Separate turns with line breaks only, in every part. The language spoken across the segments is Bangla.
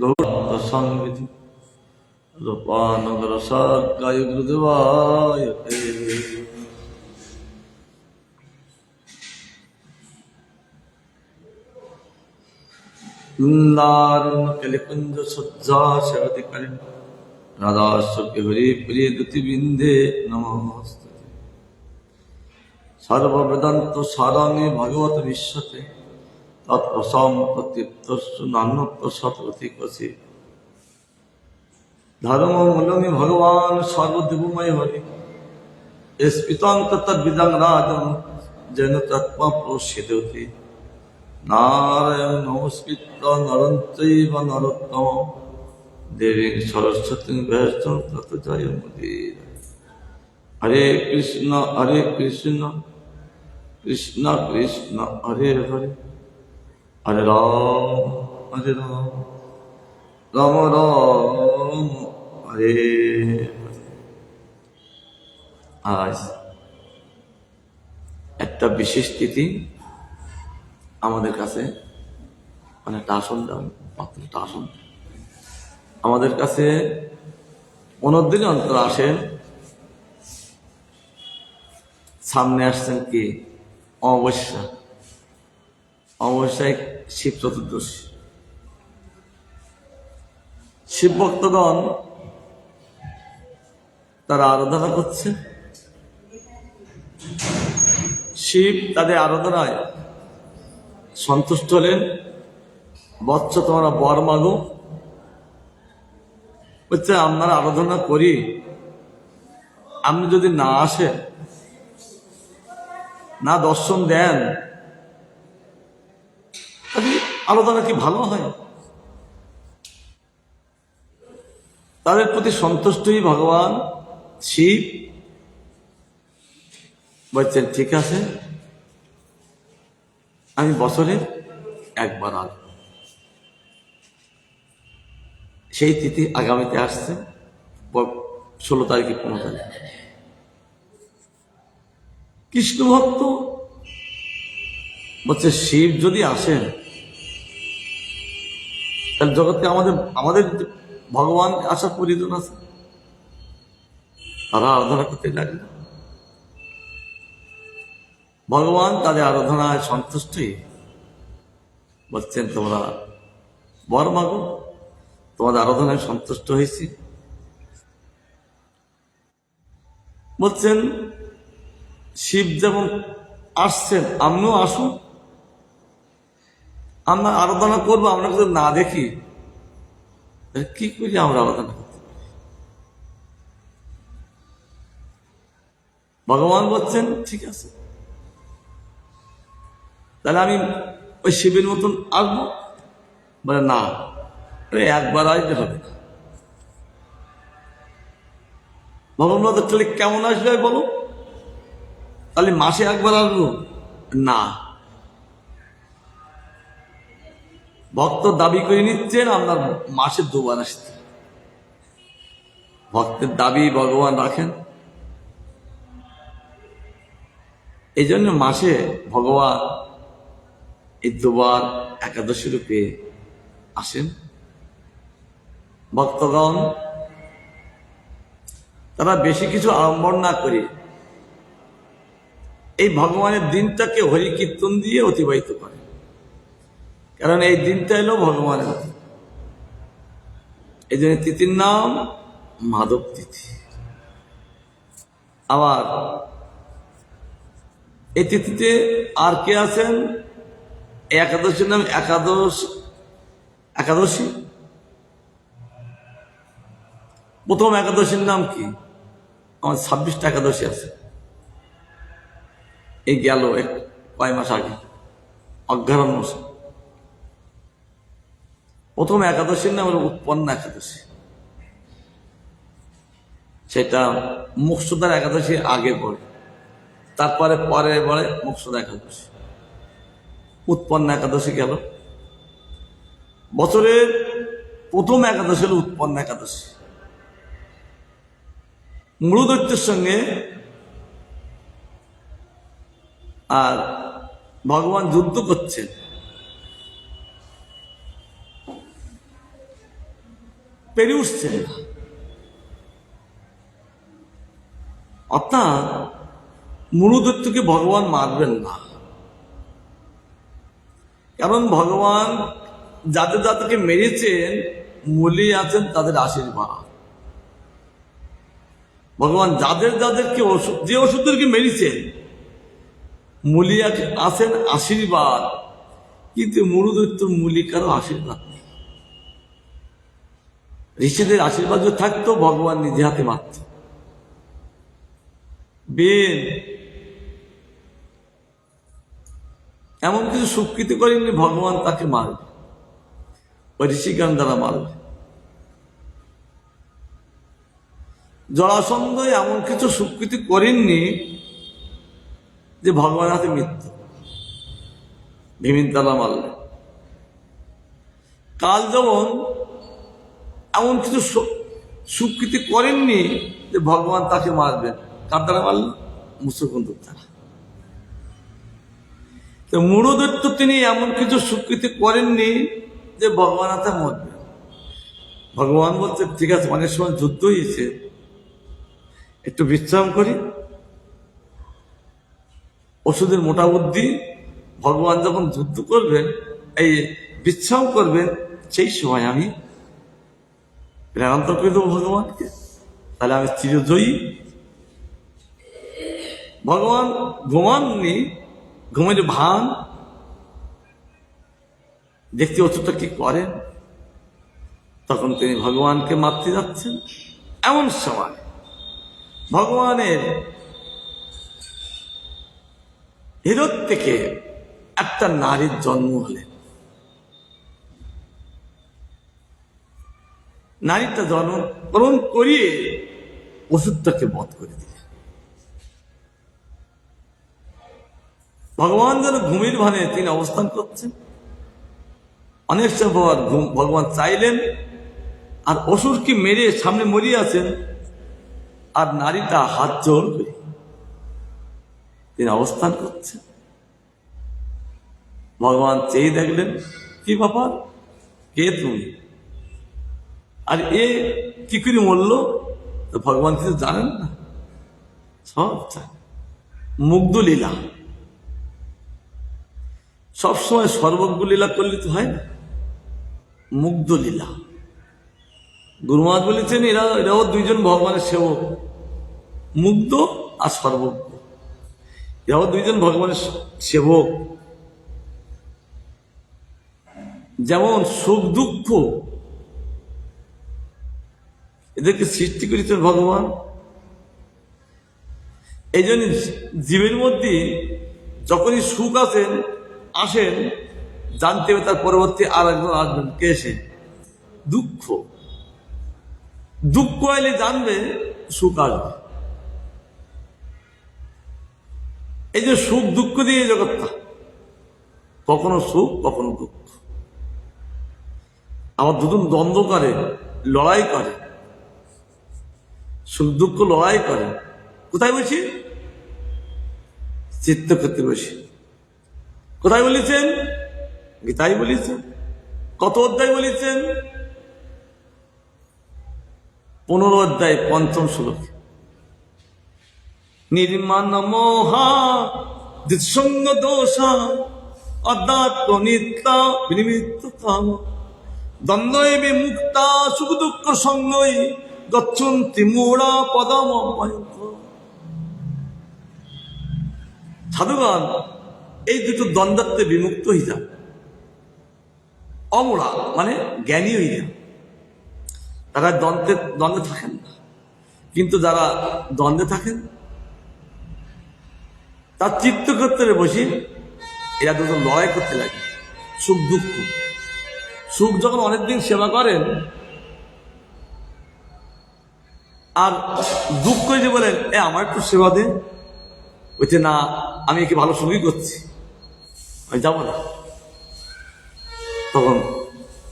গৌরসংবিধি রূপানগরসায় গুরুদেবায় বৃন্দারণ কলিকুঞ্জ সজ্জা সেবাধিকারী রাধাস্বকে হরি প্রিয় দ্যুতিবৃন্দে নমস্তে। সর্ববেদান্ত সারাঙ্গে ভগবত বিশ্বতে তৎপ্রসম্পতীর্থস্য নান্যত্ব সৎগতিকসি ধর্মমূলমি ভগবান সর্বদেবময় হরি স্ফীতং তদ্বিদং রাজং যেন তত্ত্বা প্রসিদতি নারায়ণ নমস্কৃত্য নরং চৈব নরোত্তমং দেবীং সরস্বতীং ব্যাসং ততো জয়মুদীরয়ে। হরে কৃষ্ণ কৃষ্ণ কৃষ্ণ হরে হরে, হরে রাম রাম রাম হরে হরে। আজ একটা বিশেষ তিথি আমাদের কাছে, মানে একটা আসন দেন, মাত্র একটা আসন আমাদের কাছে 15 দিন অন্তর আসেন। সামনে আসছেন কি অমাবস্যা, অমাবস্যায় শিব চতুর্দশী। শিব ভক্তগণ তারা আরাধনা করছে। শিব তাদের আরাধনায় সন্তুষ্ট হলেন। বৎস তোমরা বর মাগো, বলছে আপনারা আরাধনা করি, আপনি যদি না আসেন, না দর্শন দেন, তাহলে আরাধনা কি ভালো হয়? তাদের প্রতি সন্তুষ্টই ভগবান শিব বলছেন ঠিক আছে, আমি বছরে একবার আসব। সেই তিথি আগামীতে আসছে, 16 তারিখে 15 তারিখ। কৃষ্ণ ভক্ত বলছে শিব যদি আসেন তাহলে জগতে আমাদের ভগবান আসার প্রয়োজন আছে। তারা আরাধনা করতে লাগলো। ভগবান তাদের আরাধনায় সন্তুষ্টই বলছেন তোমরা বর মাগো, তোমাদের আরাধনায় সন্তুষ্ট হয়েছি। বলছেন শিব যেমন আসছেন, আপনিও আসুন, আমরা আরাধনা করবো। আমরা যদি না দেখি কি করি আমরা আরাধনা করতে পারি? ভগবান বলছেন ঠিক আছে, তাহলে আমি ওই শিবের মতন আসবো। বলে না, একবার আসলে হবে না। ভগবান তাহলে কেমন আসবে বলো? তাহলে মাসে একবার আসবো? না, ভক্ত দাবি করে নিচ্ছেন আপনার মাসে 2 বার আসতে। ভক্তের দাবি ভগবান রাখেন, এই জন্য মাসে ভগবান এই 2 বার একাদশী রূপে আসেন। ভক্তগণ তারা বেশি কিছু আড়ম্বর না করে এই ভগবানের দিনটাকে হরি কীর্তন দিয়ে অতিবাহিত করে। কারণ এই দিনটা এলো ভগবানের দিন। এই জন্য তিথির নাম মাধব তিথি। আবার এই তিথিতে আর কে আছেন? একাদশীর নাম একাদশী। প্রথম একাদশীর নাম কি? আমার 26টা একাদশী আছে। এই গেল কয় মাস আগে, অজ্ঞারণ মাসে প্রথম একাদশীর নাম হলো উৎপন্ন একাদশী। সেটা মোক্ষদার একাদশী আগে পড়ে, তারপরে পরে মোক্ষদা একাদশী। উৎপন্ন একাদশী গেল। বছরের প্রথম একাদশী হল উৎপন্ন একাদশী। মূঢ়দৈত্যের সঙ্গে আর ভগবান যুদ্ধ করছেন। পেরে উঠছেন না। অর্থাৎ মূঢ়দৈত্যকে ভগবান মারবেন না, কারণ ভগবান যাদের যাদেরকে মেরেছেন মূলে আছেন তাদের আশীর্বাদ। ভগবান যাদের যাদেরকে যে ওষুধদেরকে মেরেছেন মূলে আছেন আশীর্বাদ, কিন্তু মূঢ়দৈত্যর মূলে কারো আশীর্বাদ নেই। ঋষিদের আশীর্বাদ যদি থাকতো ভগবান নিজে হাতে মারত। বেদ এমন কিছু স্বীকৃতি করেননি ভগবান তাকে মারবে, ওই ঋষিজ্ঞান দ্বারা মারবে। জরাসন্ধ এমন কিছু স্বীকৃতি করেননি যে ভগবান হাতে মৃত্যু, ভীমিন দ্বারা মারলে। কাল যেমন এমন কিছু স্বীকৃতি করেননি যে ভগবান তাকে মারবেন, কার দ্বারা মারল? মুসুকুন্দর দ্বারা। তো মূঢ়দৈত্য তিনি এমন কিছু স্বীকৃতি করেননি যে ভগবান হাতে মরবেন। ভগবান বলছে ঠিক আছে, অনেক সময় যুদ্ধ হয়েছে, একটু বিশ্রাম করি, ওষুধের মোটা বুদ্ধি। ভগবান যখন যুদ্ধ করবেন, এই বিশ্রাম করবেন, সেই সময় আমি প্রেরণান্তর করে দেবো ভগবানকে, তাহলে আমি চিরজয়ী। ভগবান ঘুমাননি, ঘুমের ভান দেখতে ওষুধটা কি করেন, তখন তিনি ভগবানকে মারতে যাচ্ছেন। এমন সময় ভগবানের হৃদয় থেকে একটা নারীর জন্ম হলেন। নারীটা জন্মগ্রহণ করিয়ে ওষুধটাকে বধ করে দিলেন। ভগবান যেন ঘুমের ভানে তিনি অবস্থান করছেন। অনেক সময় ভগবান চাইলেন, আর অসুরকে মেরে সামনে মরিয়ে আছেন, আর নারীটা হাত জোড় করে তিনি অবস্থান করছেন। ভগবান চেয়ে দেখলেন, কি ব্যাপার, কে তুমি? আর এ কি করে মরল? তো ভগবান কিছু জানেন না, সব জানেন। মুগ্ধ লীলা, সবসময় সর্বজ্ঞ লীলা করলে তো হয় না, মুগ্ধ লীলা। গুরুমাজ বলেছেন এরাও দুইজন ভগবানের সেবক, মুগ্ধ আর সর্বজ্ঞ, এরাও দুইজন ভগবানের সেবক। যেমন সুখ দুঃখ এদেরকে সৃষ্টি করেছেন ভগবান। এই জন্য জীবের মধ্যে যখনই সুখ আসেন জানতে হবে তার পরবর্তী আর একজন আসবেন, কে এসে? দুঃখ। দুঃখ এলে জানবে সুখ আসবে। এই যে সুখ দুঃখ দিয়ে জগৎটা, কখনো সুখ কখনো দুঃখ, আমার দুজন দ্বন্দ্ব করে, লড়াই করে, সুখ দুঃখ লড়াই করে। কোথায় বসি? চিত্তক্ষেত্রে বসি। কোথায় বলেছেন? গীতায় বলেছেন। কত অধ্যায় বলেছেন? 15 অধ্যায় 5ম শ্লোক। নির্মাণ মোহা দিৎসঙ্গ দোষা অধ্যাত্ম নিত্যা বিনিমিত্ত কাম দ্বন্দ্বয়ে বিমুক্তা সুখ দুঃখ সঙ্গই গচ্ছন্তি মূঢ়া পদম। সাধুগণ এই দুটো দ্বন্দ্বত্বে বিমুক্ত হয়ে যান, অমূঢ়া মানে জ্ঞানী হয়ে যান। তারা দ্বন্দ্বে থাকেন না, কিন্তু যারা দ্বন্দ্বে থাকেন তার চিত্তক্ষেত্রে বসে এরা দুজন লড়াই করতে লাগে, সুখ দুঃখ। সুখ যখন অনেকদিন সেবা করেন, আর দুঃখ যে বলেন আমার একটু সেবা দে, বলছে না আমি একে ভালো সঙ্গী করছি, আমি যাবো না। তখন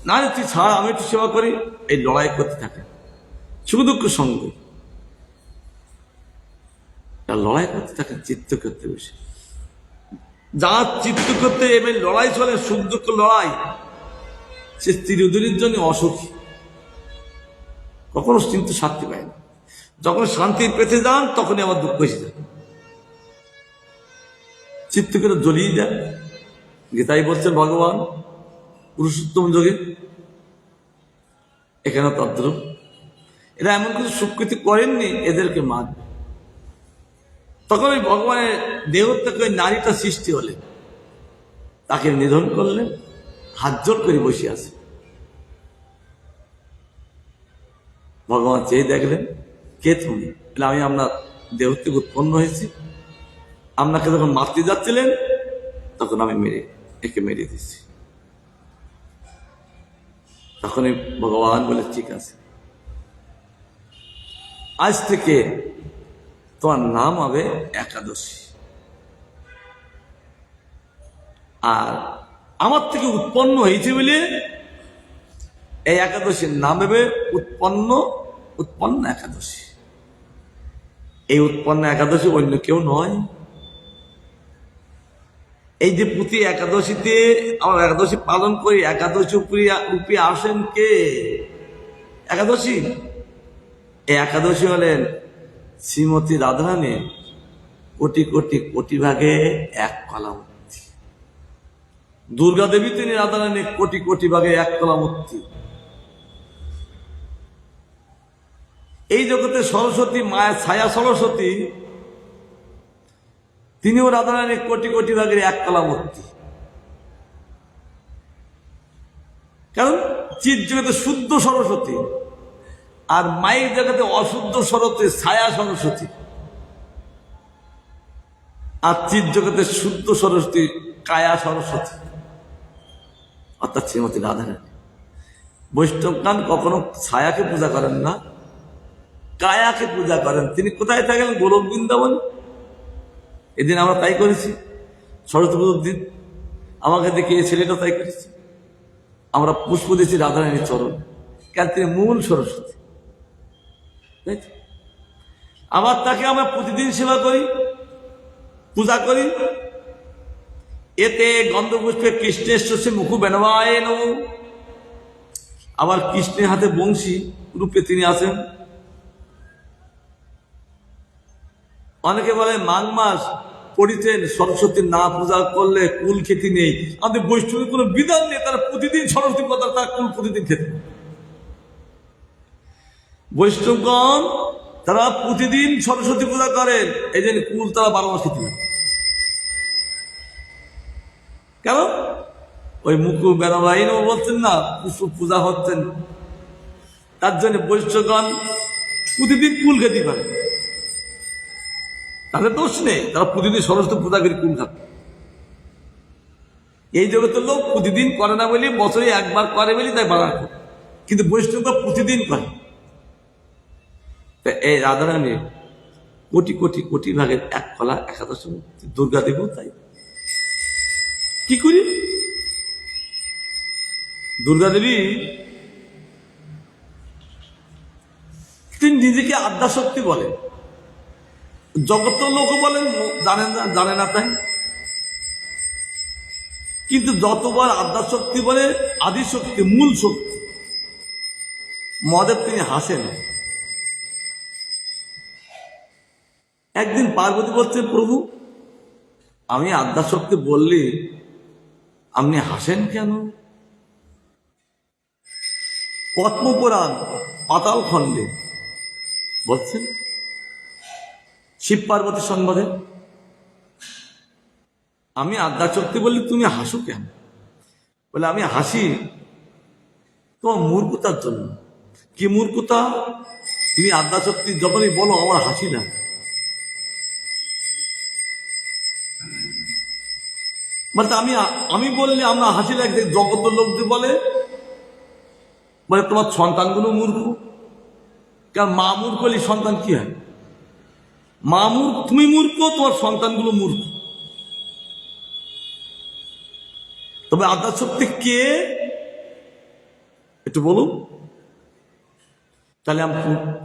না তুই ছাড়, আমি একটু সেবা করি, এই লড়াই করতে থাকে সুখ দুঃখ সঙ্গ, লড়াই করতে থাকে চিত্তক্ষেত্রে বসে। যার চিত্তক্ষেত্রে এবার লড়াই চলে, সুখ দুঃখ লড়াই, সে চিরদিনের জন্য অসুখী। কখনো কিন্তু শান্তি পায় না। যখন শান্তি পেতে যান তখনই আবার দুঃখ এসে যায়, চিত্ত করে জ্বলিয়ে যায়। গীতাই বলছেন ভগবান পুরুষোত্তম যোগে, এখানে তদ্রূপ। এরা এমন কিছু সুকৃতি করেননি এদেরকে মান। তখন ওই ভগবানের দেহ থেকে ওই নারীটা সৃষ্টি হলেন, তাকে নিধন করলেন, হাত জোর করে বসে আছে। ভগবান চেয়ে দেখলেন, কে তুমি? আমি আপনার দেহ থেকে উৎপন্ন হয়েছি, আপনাকে যখন মারতে যাচ্ছিলেন তখন আমি একে মেরে দিচ্ছি। তখনই ভগবান বলে, ঠিক আছে, আজ থেকে তোমার নাম হবে একাদশী, আর আমার থেকে উৎপন্ন হয়েছে বলে এই একাদশীর নাম হবে উৎপন্ন একাদশী। এই উৎপন্ন একাদশী অন্য কেউ নয়। এই যে প্রতি একাদশীতে আমরা একাদশী পালন করি, একাদশী রূপে আসেন কে? একাদশী, এই একাদশী হলেন শ্রীমতী রাধারানী কোটি কোটি কোটি ভাগে এক কলামূর্তি। দুর্গা দেবী তিনি রাধারানী কোটি কোটি ভাগে এক কলামূর্তি। এই জগতে সরস্বতী মায়ের ছায়া সরস্বতী, তিনিও রাধারানী কোটি কোটি ভাগের এক কলামূর্তি। কারণ চিৎ জগতে শুদ্ধ সরস্বতী, আর মায়ের জগতে অশুদ্ধ সরস্বতী ছায়া সরস্বতী, আর চিৎ জগতে শুদ্ধ সরস্বতী কায়া সরস্বতী, অর্থাৎ শ্রীমতী রাধারানী। বৈষ্ণবগণ কখনো ছায়াকে পূজা করেন না, কায়াকে পূজা করেন। তিনি কোথায় থাকেন? গোলক বৃন্দাবন। এদিন আমরা তাই করেছি, সরস্বতী পুজোর দিন আমাকে দেখে এই ছেলেটা তাই করেছি। আমরা পুষ্প দিয়েছি রাধারানীর চরণ, কেন? তিনি মূল সরস্বতী। আবার তাকে আমরা প্রতিদিন সেবা করি, পূজা করি। এতে গন্ধপুষ্পে কৃষ্ণের শস্যে মুখ বেনবায় নমঃ। আবার কৃষ্ণের হাতে বংশী রূপে তিনি আছেন। অনেকে বলে মাঘ মাস পড়িতেন সরস্বতীর না পূজা করলে কুল খেতে নেই। আমাদের বৈষ্ণবের কোনো বিধান নেই, তারা প্রতিদিন সরস্বতী পূজা, তারা কুল প্রতিদিন খেতে। বৈষ্ণবগণ তারা প্রতিদিন সরস্বতী পূজা করেন, এই জন্য কুল তারা 12 মাস খেতে না। কেন? ওই মুকু বেনাবাহিন বলছেন না, পুষ্প পূজা হচ্ছেন, তার জন্য বৈষ্ণবগণ প্রতিদিন কুল খেতে পারে। তাদের দোষ নেই, তারা প্রতিদিন সরস্বতী পূজা করে কুল খাবে। এই জগতের লোক প্রতিদিন করে না বলে, বছরে একবার করে বলে তাই বাড়া করে, কিন্তু বৈষ্ণবরা প্রতিদিন করে। এই রাধারানীর কোটি কোটি কোটি ভাগের এক কলা একাদশী মূর্তি। দুর্গা দেবীও তাই। কি করি? দুর্গা দেবী তিনি নিজেকে আদ্যাশক্তি বলেন, জগতের লোক বলেন জানে না তাই। কিন্তু যতবার আদ্যাশক্তি বলে, আদিশক্তি, মূল শক্তি মহাদেব তিনি হাসেন। একদিন পার্বতী বলছেন, প্রভু আমি আদ্যাশক্তি বললি আপনি হাসেন কেন? পদ্মপুরাণ পাতাল খণ্ডে বলছেন শিব পার্বতী সংবাদে, আমি আদ্যাশক্তি বললি তুমি হাসো কেন? বলে আমি হাসি তোমার মূর্খতার জন্য। কি মূর্খতা? তুমি আদ্যাশক্তি যখনই বলো আমার হাসি না। মানে আমি বললে আমরা হাসি লাগছে, জগতের লোক যে বলে তোমার সন্তানগুলো মূর্খ। কারণ মা মূর্খ হলে সন্তান কি হয়? মা মূর্খ, তুমি মূর্খ, তোমার সন্তানগুলো মূর্খ। তবে আদ্যাশক্তি কে একটু বলুন, তাহলে আমি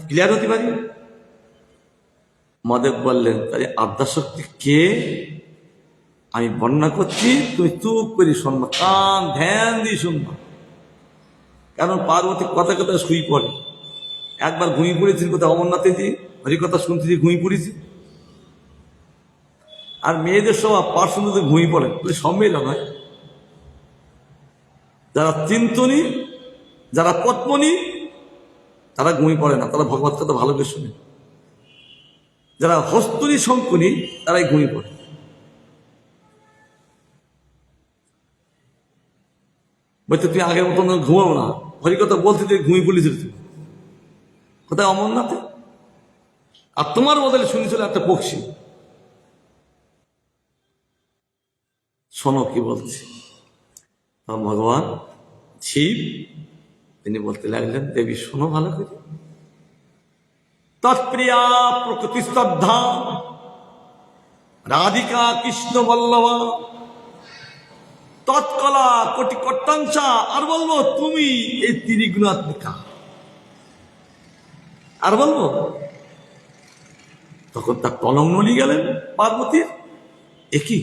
ক্লিয়ার হতে পারি। মহাদেব বললেন, তাহলে আদ্যাশক্তি কে আমি বর্ণনা করছি, তুমি চুপ করে শুনবা, কান ধ্যান দিয়ে শুনবা। কারণ পার্বতী কথা কথা শুই পড়ে, একবার ঘুমিয়ে পড়েছি কোথাও অমরনাথে যে হরিকথা শুনতে যে ঘুমিয়ে পড়েছি। আর মেয়েদের সব পার্শ্বদের ঘুমিয়ে পড়ে, সব মেয়েরা নয়, যারা চিন্তনী, যারা পদ্মনী, তারা ঘুমিয়ে পড়ে না, তারা ভগবত কথা ভালো করে শুনে। যারা হস্তনী শঙ্কুনি তারাই ঘুমিয়ে পড়ে। বলতে তুই আগের মতন ঘুমাবো না, হরিকথা বলতে তুই ঘুমিয়ে পড়েছিল, তুই কোথায় অমরনাথে, আর তোমার বদলে শুনেছিল একটা পক্ষী। শোনো কি বলছি। ভগবান শিব তিনি বলতে লাগলেন, দেবী শোনো ভালো করে। তৎপ্রিয়া প্রকৃতি শ্রদ্ধা রাধিকা কৃষ্ণ বল্লভা তৎকলা কোটি কট্টাংশা। আর বলবো তুমি এই ত্রিগুণাত্মিকা। আর বলবো তখন তার কলম নলি গেলেন পার্বতীর, একই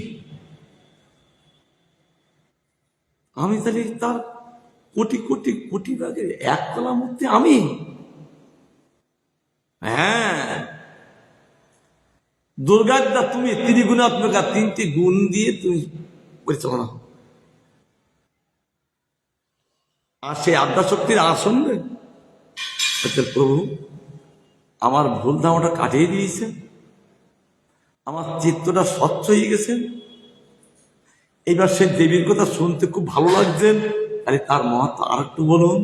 আমি তাহলে তার কোটি কোটি কোটি ভাগের এক কলা মূর্তি আমি। হ্যাঁ, দুর্গাদা তুমি ত্রিগুণাত্মিকা, তিনটি গুণ দিয়ে তুমি পরিচালনা। আর সেই আদ্যাশক্তির আসন প্রভু আমার ভুল ধামাটা কাটিয়ে দিয়েছেন, আমার চিত্তটা স্বচ্ছ হয়ে গেছেন। এইবার সেই দেবীর কথা শুনতে খুব ভালো লাগছেন, তাহলে তার মহাত্ম আর একটু বলুন।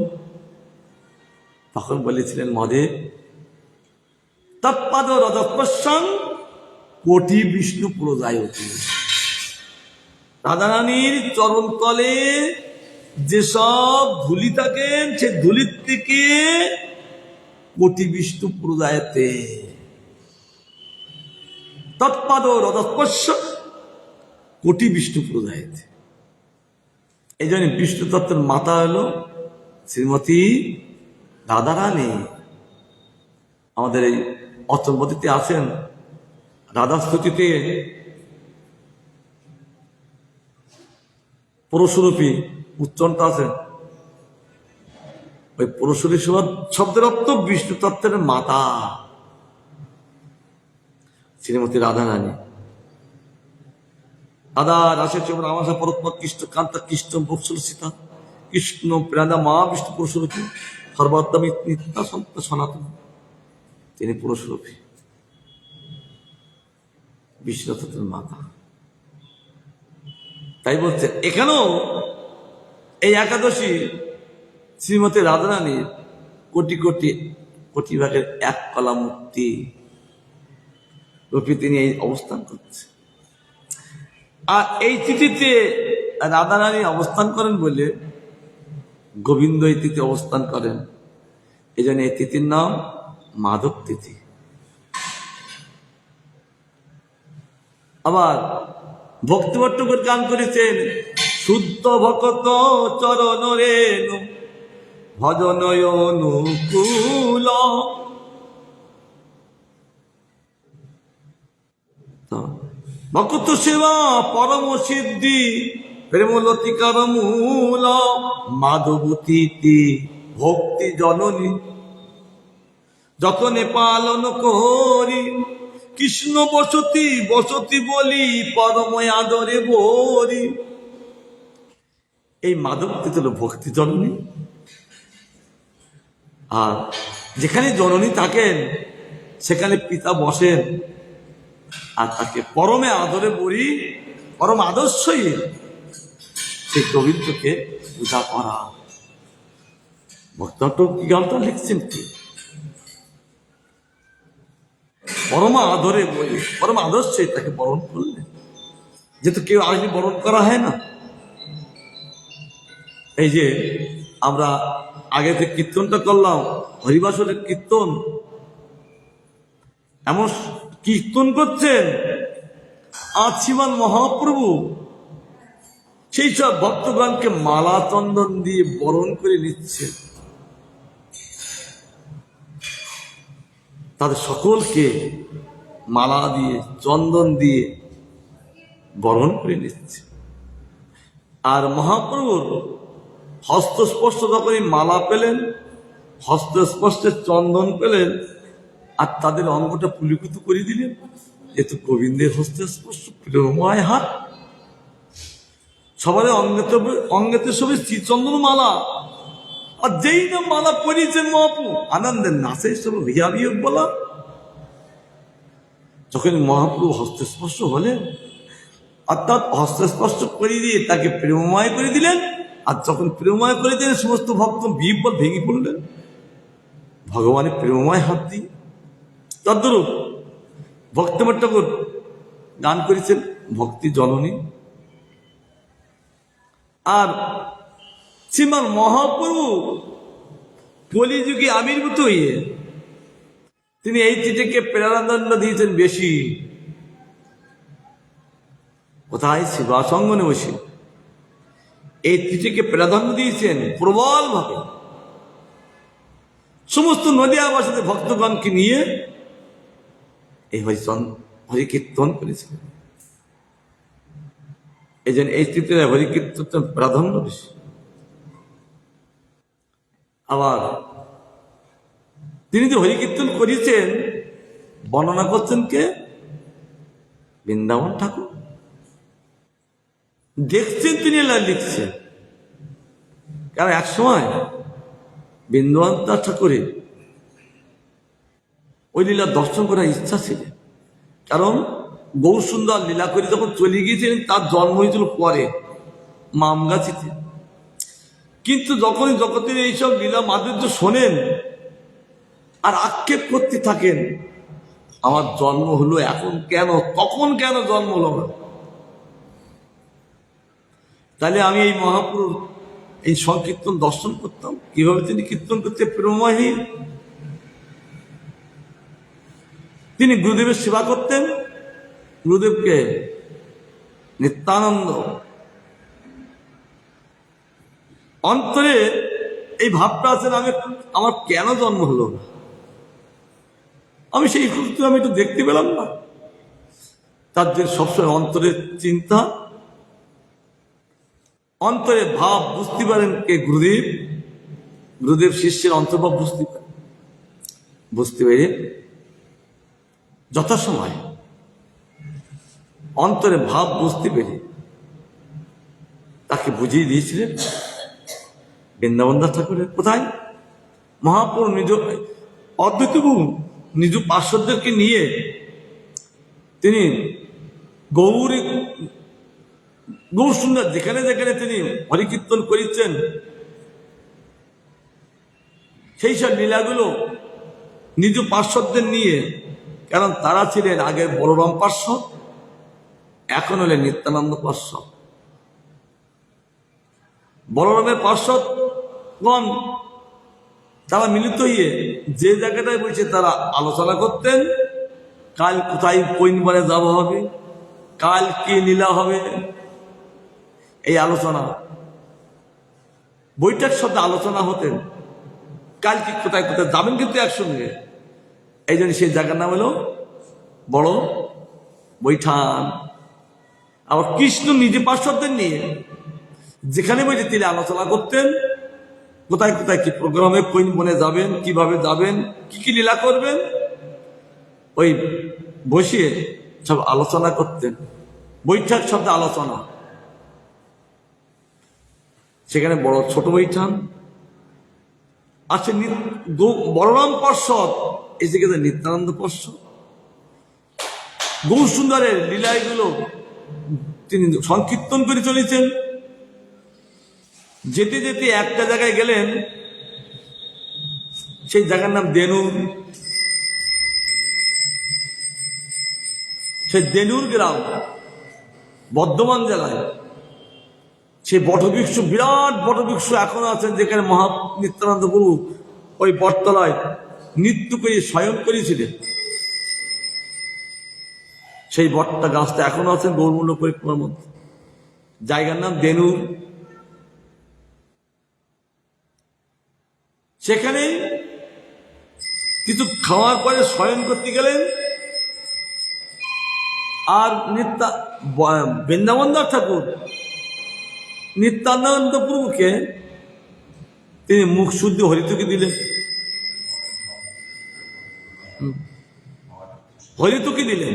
তখন বলেছিলেন, মহাদেব তৎপাদ রজস্পর্শং কোটি বিষ্ণু প্রজায়তি। রাধারানীর চরণ তলে যেসব ধুলি থাকেন, সে ধুলির থেকে কোটি বিষ্ণু প্রজায়তে। তৎপাদ রজস্পর্শ কোটি বিষ্ণু প্রজায়তে। এই জন্য বিষ্ণু তত্ত্বের মাতা হলো শ্রীমতী রাধারানী। আমাদের এই অষ্টমপদীতে আছেন রাধা স্তুতিতে পরশুরূপী উচ্চারণটা আছে। ওই পরশুরী শব্দের অর্থ বিষ্ণু তত্ত্বের মাতা শ্রীমতী রাধারানী। রাধা রাসে চোখ রামাশা পরত্মা কৃষ্ণ কান্তা কৃষ্ণ বৎসল সীতা কৃষ্ণ প্রেরণা মা বিষ্ণু পরশুরূপী সর্বাত্মা নিত্যা সন্ত সনাতন। তিনি পরশুরূপী বিষ্ণু তত্ত্বের মাতা। তাই বলছে এখানেও এই একাদশী শ্রীমতী রাধারানীর কোটি কোটি কোটি ভাগের এক কলা মূর্তি রূপে তিনি এই অবস্থান করছে। আর এই তিথিতে রাধারানী অবস্থান করেন বলে গোবিন্দ এই তিথি অবস্থান করেন, এই জন্য এই তিথির নাম মাধব তিথি। আবার ভক্তিভট্টকর গান করেছেন, শুদ্ধ ভকত চরণ রেণু ভজন অনুকূল। ভক্ত সেবা পরম সিদ্ধি প্রেমলতিকার মূল। মাধবতীতি ভক্তি জননী যতনে পালন করি কৃষ্ণ বসতি বসতি বলি পরম আদরে বরি। এই মাধবতীতি হল ভক্তি জননী। আর যেখানে জননী থাকেন সেখানে পিতা বসেন, আর তাকে পরমে আদরে বলি, পরম আদর্শই সেই গোবিন্দকে পূজা করা। ভক্ত কি গানটা লিখছেন কি, পরম আদরে বলি, পরম আদর্শই তাকে বরণ করলেন, যেহেতু কেউ আসলে বরণ করা হয় না। এই যে আমরা আগে যে কীর্তনটা করলাম হরিবাসরের কীর্তন, এমন কীর্তন করছেন আছিমান মহাপ্রভু সেই সব ভক্তগণকে মালা চন্দন দিয়ে বরণ করে নিচ্ছে, তাদের সকলকে মালা দিয়ে চন্দন দিয়ে বরণ করে নিচ্ছে। আর মহাপ্রভুর হস্তস্পর্শ যখনই মালা পেলেন হস্তস্পর্শের চন্দন পেলেন আর তাদের অঙ্গটা পুলিকুত করে দিলেন। এ তো গোবিন্দের হস্তস্পর্শ, প্রেমময় হাত। সবার অঙ্গেতে সবে শ্রীচন্দন মালা, আর যেই না মালা পরিয়েছেন মহাপ্রভু আনন্দের নাচে সব হিয়া বিয়োগ বলা। যখন মহাপ্রভু হস্তস্পর্শ হলেন, অর্থাৎ হস্তস্পর্শ করে দিয়ে তাকে প্রেমময় করে দিলেন, আর যখন প্রেমময় করে দিলেন সমস্ত ভক্ত বিহ্বল ভেঙে পড়লেন ভগবানের প্রেমময় হাত দিয়ে। তদ্রূপ ভক্তিমঠ ঠাকুর গান করেছেন ভক্তি জননী। আর শ্রীমান মহাপ্রভু কলিযুগে আবির্ভূত হয়ে তিনি এই চিঠিকে প্রেরণাদণ্ড দিয়েছেন বেশি। কোথায়? শিবাসঙ্গনে বসে এই চিঠিকে প্রেরণাদণ্ড দিয়েছেন প্রবল ভাবে। সমস্ত নদিয়াবাসীদের ভক্তগণকে নিয়ে এই হরিকীর্তন করেছিলেন। এই জন্য এই চিঠিতে হরিকীর্তন প্রাধান্য বেশি। আবার তিনি যে হরিকীর্তন করেছেন বর্ণনা করছেন কে? বৃন্দাবন ঠাকুর। দেখছেন তিনি লিখছেন। কারণ এক সময় বৃন্দাবন ঠাকুরের ওই লীলা দর্শন করার ইচ্ছা ছিল। কারণ গৌরসুন্দর লীলা করে যখন চলে গিয়েছিলেন তার জন্ম হয়েছিল পরে মামগাছিতে। কিন্তু যখনই জগতের এইসব লীলা মাধুর্য শোনেন আর আক্ষেপ করতে থাকেন, আমার জন্ম হলো এখন কেন, তখন কেন জন্ম হলো না? তাহলে আমি এই মহাপুরুষ এই সংকীর্তন দর্শন করতাম, কিভাবে তিনি কীর্তন করতে প্রেমময়। তিনি গুরুদেবের সেবা করতেন, গুরুদেবকে নিত্যানন্দ অন্তরে এই ভাবটা আছেন, আমার কেন জন্ম হলো না, আমি সেই আমি একটু দেখতে পেলাম না। তাদের সবসময় অন্তরের চিন্তা, অন্তরে ভাব বুঝতে পারেন কে? গুরুদেব। গুরুদেব শিষ্যের অন্তর্ভাব বুঝতে পেরে যথাসময় অন্তরে ভাব বুঝতে পেরে তাকে বুঝিয়ে দিয়েছিলেন বৃন্দাবন দাস ঠাকুরের। কোথায়? মহাপ্রভু নিজ অদ্বৈত গুরু নিজ পার্শ্বদেরকে নিয়ে তিনি গৌরসুন্দর যেখানে যেখানে তিনি হরিকীর্তন করেছেন সেই সব লীলাগুলো নিজ পার্শ্বদের নিয়ে, কারণ তারা ছিলেন আগে বলরাম পার্শ্বদ, এখন হলেন নিত্যানন্দ পার্শ্বদ। বলরামের পার্শ্বদগণ তারা মিলিত হয়ে যে জায়গাটায় বসে তারা আলোচনা করতেন, কাল কোথায় পৈনবারে যাওয়া হবে, কাল কি লীলা হবে, এই আলোচনা বৈঠক সাথে আলোচনা হতেন। কাল কি কোথায় কোথায় যাবেন কিন্তু একসঙ্গে। এই জন্য সেই জায়গার নাম হলো বড় বৈঠান। আবার কৃষ্ণ নিজে পার্শ্বদের নিয়ে যেখানে বসে তিনি আলোচনা করতেন, কোথায় কোথায় কি প্রোগ্রামে কোন বনে যাবেন, কিভাবে যাবেন, কি কি লীলা করবেন, ওই বসিয়ে সব আলোচনা করতেন। বৈঠক শব্দ আলোচনা। সেখানে বড় ছোট বৈঠান আছে, বলরাম পার্শ্বদ, এসে গেছে নিত্যানন্দ পার্শ্বদ। গৌরসুন্দরের লীলাগুলো তিনি সংকীর্তন করে চলেছেন। যেতে যেতে একটা জায়গায় গেলেন, সেই জায়গার নাম দেনুর। সেই দেনুর গ্রাম বর্ধমান জেলায়। সেই বটবৃক্ষ, বিরাট বটবৃক্ষ এখনো আছেন, যেখানে মহা নিত্যানন্দ গুরু ওই বটতলায় নৃত্য করে শয়ন করেছিলেন। সেই বটটা গাছটা এখনো আছেন গৌরমূল্য পরিক্রমার মধ্যে। জায়গার নাম দেনুর। সেখানেই কিছু খাওয়ার পরে শয়ন করতে গেলেন। আর বৃন্দাবন দাস ঠাকুর নিত্যানন্দ প্রভুকে তিনি মুখ শুদ্ধ হরিতকে দিলেন। হরিতুকি দিলেন।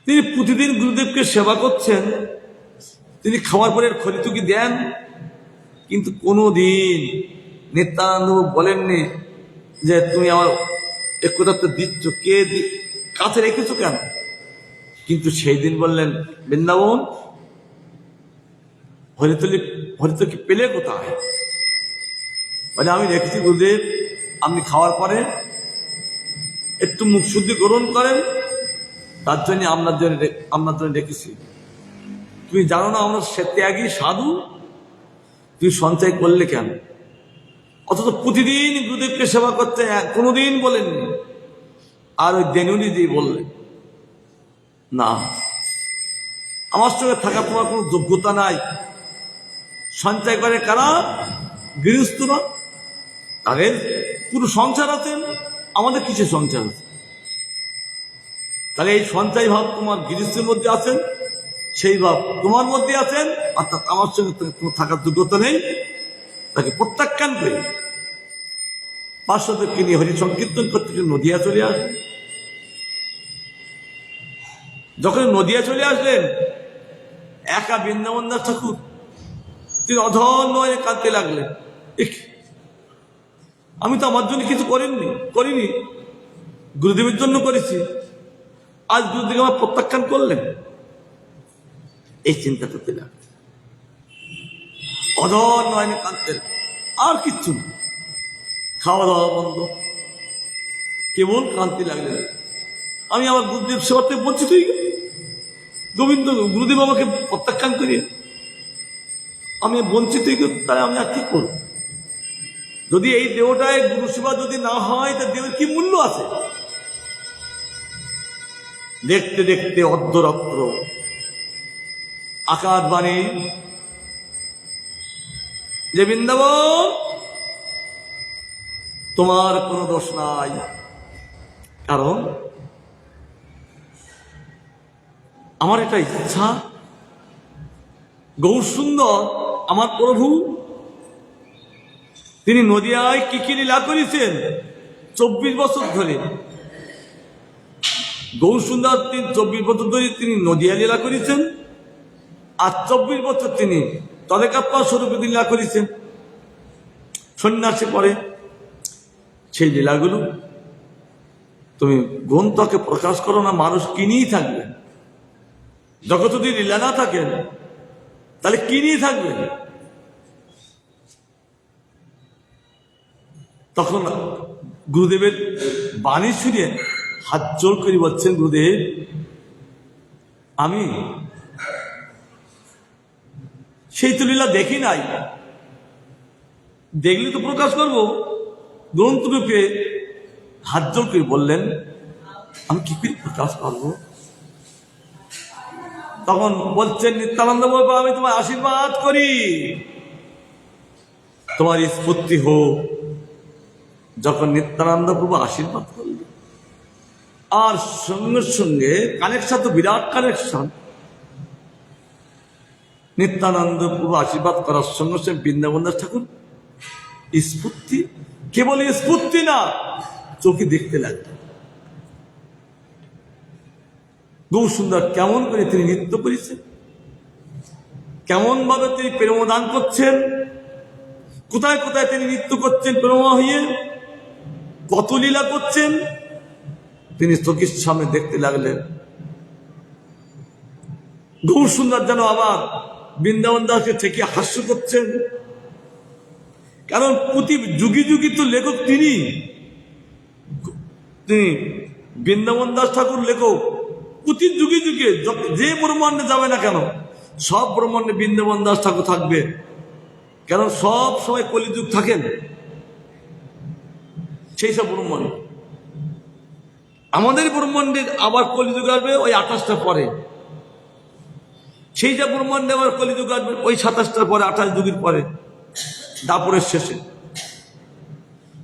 তিনি প্রতিদিন গুরুদেবকে সেবা করছেন, তিনি খাওয়ার পরে হরিতুকি দেন, কিন্তু কোনোদিন নিত্যানন্দ বলেননি যে তুমি আমার একথা দিচ্ছ, কে কাছে রেখেছো কেন? কিন্তু সেই দিন বললেন, বৃন্দাবন হরিতুকি পেলে কোথায়? বলে আমি রেখেছি গুরুদেব, আপনি খাওয়ার পরে একটু মুখ শুদ্ধি গ্রহণ করেন, তার জন্য আপনার জন্য রেখেছি। তুমি জানো না আমরা সে ত্যাগী সাধু, তুই সঞ্চয় করলে কেন? অথচ প্রতিদিন গুরুদেবকে সেবা করতে কোনোদিন বলেননি। আর ওই দেনুনি দিয়ে বললেন, না আমার সঙ্গে থাকা তোমার কোনো যোগ্যতা নাই। সঞ্চয় করে কারা? গৃহস্থরা, তাদের পুরো সংসার আছেন, আমাদের কিছু সংসার আছে। তাহলে এই সঞ্চয় ভাব তোমার গৃহস্থের মধ্যে আছেন, সেই ভাব তোমার মধ্যে আছেন, অর্থাৎ আমার সঙ্গে তোমার থাকার যোগ্যতা নেই। তাকে প্রত্যাখ্যান করে পার্শ্বদেরকে নিয়ে হরি সংকীর্তন করতে নদিয়া চলে আসলেন। যখন নদিয়া চলে আসলেন, একা বৃন্দাবন দাস ঠাকুর তিনি অধন্য হয়ে কাঁদতে লাগলেন। আমি তো আমার জন্য কিছু করিনি, গুরুদেবের জন্য করেছি, আজ গুরুদেব আমার প্রত্যাখ্যান করলেন। এই চিন্তা করতে লাগলেন, অধন্য হয়ে কাঁদতেন, আর কিচ্ছু না, খাওয়া দাওয়া বন্ধ, কেবল কাঁদতে লাগলেন। আমি আমার গুরুদেব সেবাতে বঞ্চিত হয়ে গেল, গুরুদেব আমাকে প্রত্যাখ্যান করিয়ে আমি বঞ্চিত হয়ে গেল, তাই আমি আর কি করব? যদি এই দেহটায় গুরু সেবা যদি না হয়, তা দেহের কি মূল্য আছে? দেখতে দেখতে অর্ধরাত্র আকার বাণী যে বৃন্দাবন তোমার কোনো দোষ নাই, কারণ আমার এটা ইচ্ছা, গৌর সুন্দর আমার প্রভু তিনি নদিয়ায় কি কি লীলা করেছেন 24 বছর ধরে। গৌর সুন্দর 24 বছর ধরে তিনি নদিয়া লীলা করেছেন, আর 24 বছর তিনি তদেকাপ্পা স্বরূপে লীলা করেছেন। সন্ন্যাসে পরে সেই লীলাগুলো তুমি গ্রন্থকে প্রকাশ করো না, মানুষ কিনেই থাকবে। যখন যদি লীলা না থাকেন, তাহলে কি নিয়ে থাকবেন? তখন গুরুদেবের বাণী শুনে হাত জোর করে বলছেন, গুরুদেব আমি সেই তো লীলা দেখি নাই, দেখলে তো প্রকাশ করবো। গ্রন্থরূপে হাত জোর করে বললেন, আমি কি করে প্রকাশ করবো? তখন বলছেন নিত্যানন্দ বাবা, আমি তোমার আশীর্বাদ করি, তোমার স্ফূর্তি হোক। যখন নিত্যানন্দ প্রভু আশীর্বাদ করলেন, আর সঙ্গে সঙ্গে কানেকশন তো বিরাট কানেকশন। নিত্যানন্দ প্রভু আশীর্বাদ করার সঙ্গে সঙ্গে বৃন্দাবন দাস ঠাকুর স্ফূর্তি, কেবল স্ফূর্তি না, চোখে দেখতে লাগলেন গৌর সুন্দর কেমন করে তিনি নৃত্য করেছেন, কেমন ভাবে তিনি প্রেমদান করছেন, কোথায় কোথায় তিনি নৃত্য করছেন প্রেমা হয়ে, কত লীলা করছেন, তিনি চোখের সামনে দেখতে লাগলেন। গৌর সুন্দর যেন আবার বৃন্দাবন দাসকে থেকে হাস্য করছেন, কারণ প্রতি যুগে যুগে তো লেখক তিনি বৃন্দাবন দাস ঠাকুর লেখক। প্রতি যুগে যুগে যে ব্রহ্মাণ্ডে যাবে না কেন, সব ব্রহ্মাণ্ডে বৃন্দাবন দাস ঠাকুর থাকবে, কারণ সব সময় কলিযুগ থাকেন সেই সব ব্রহ্মাণ্ড। আমাদের ব্রহ্মাণ্ডের আবার কলিযুগ আসবে ওই 28টা পরে, সেই যে ব্রহ্মাণ্ডে আবার কলিযুগ আসবে ওই 27টার পরে, 28 যুগের পরে, দাপরের শেষে।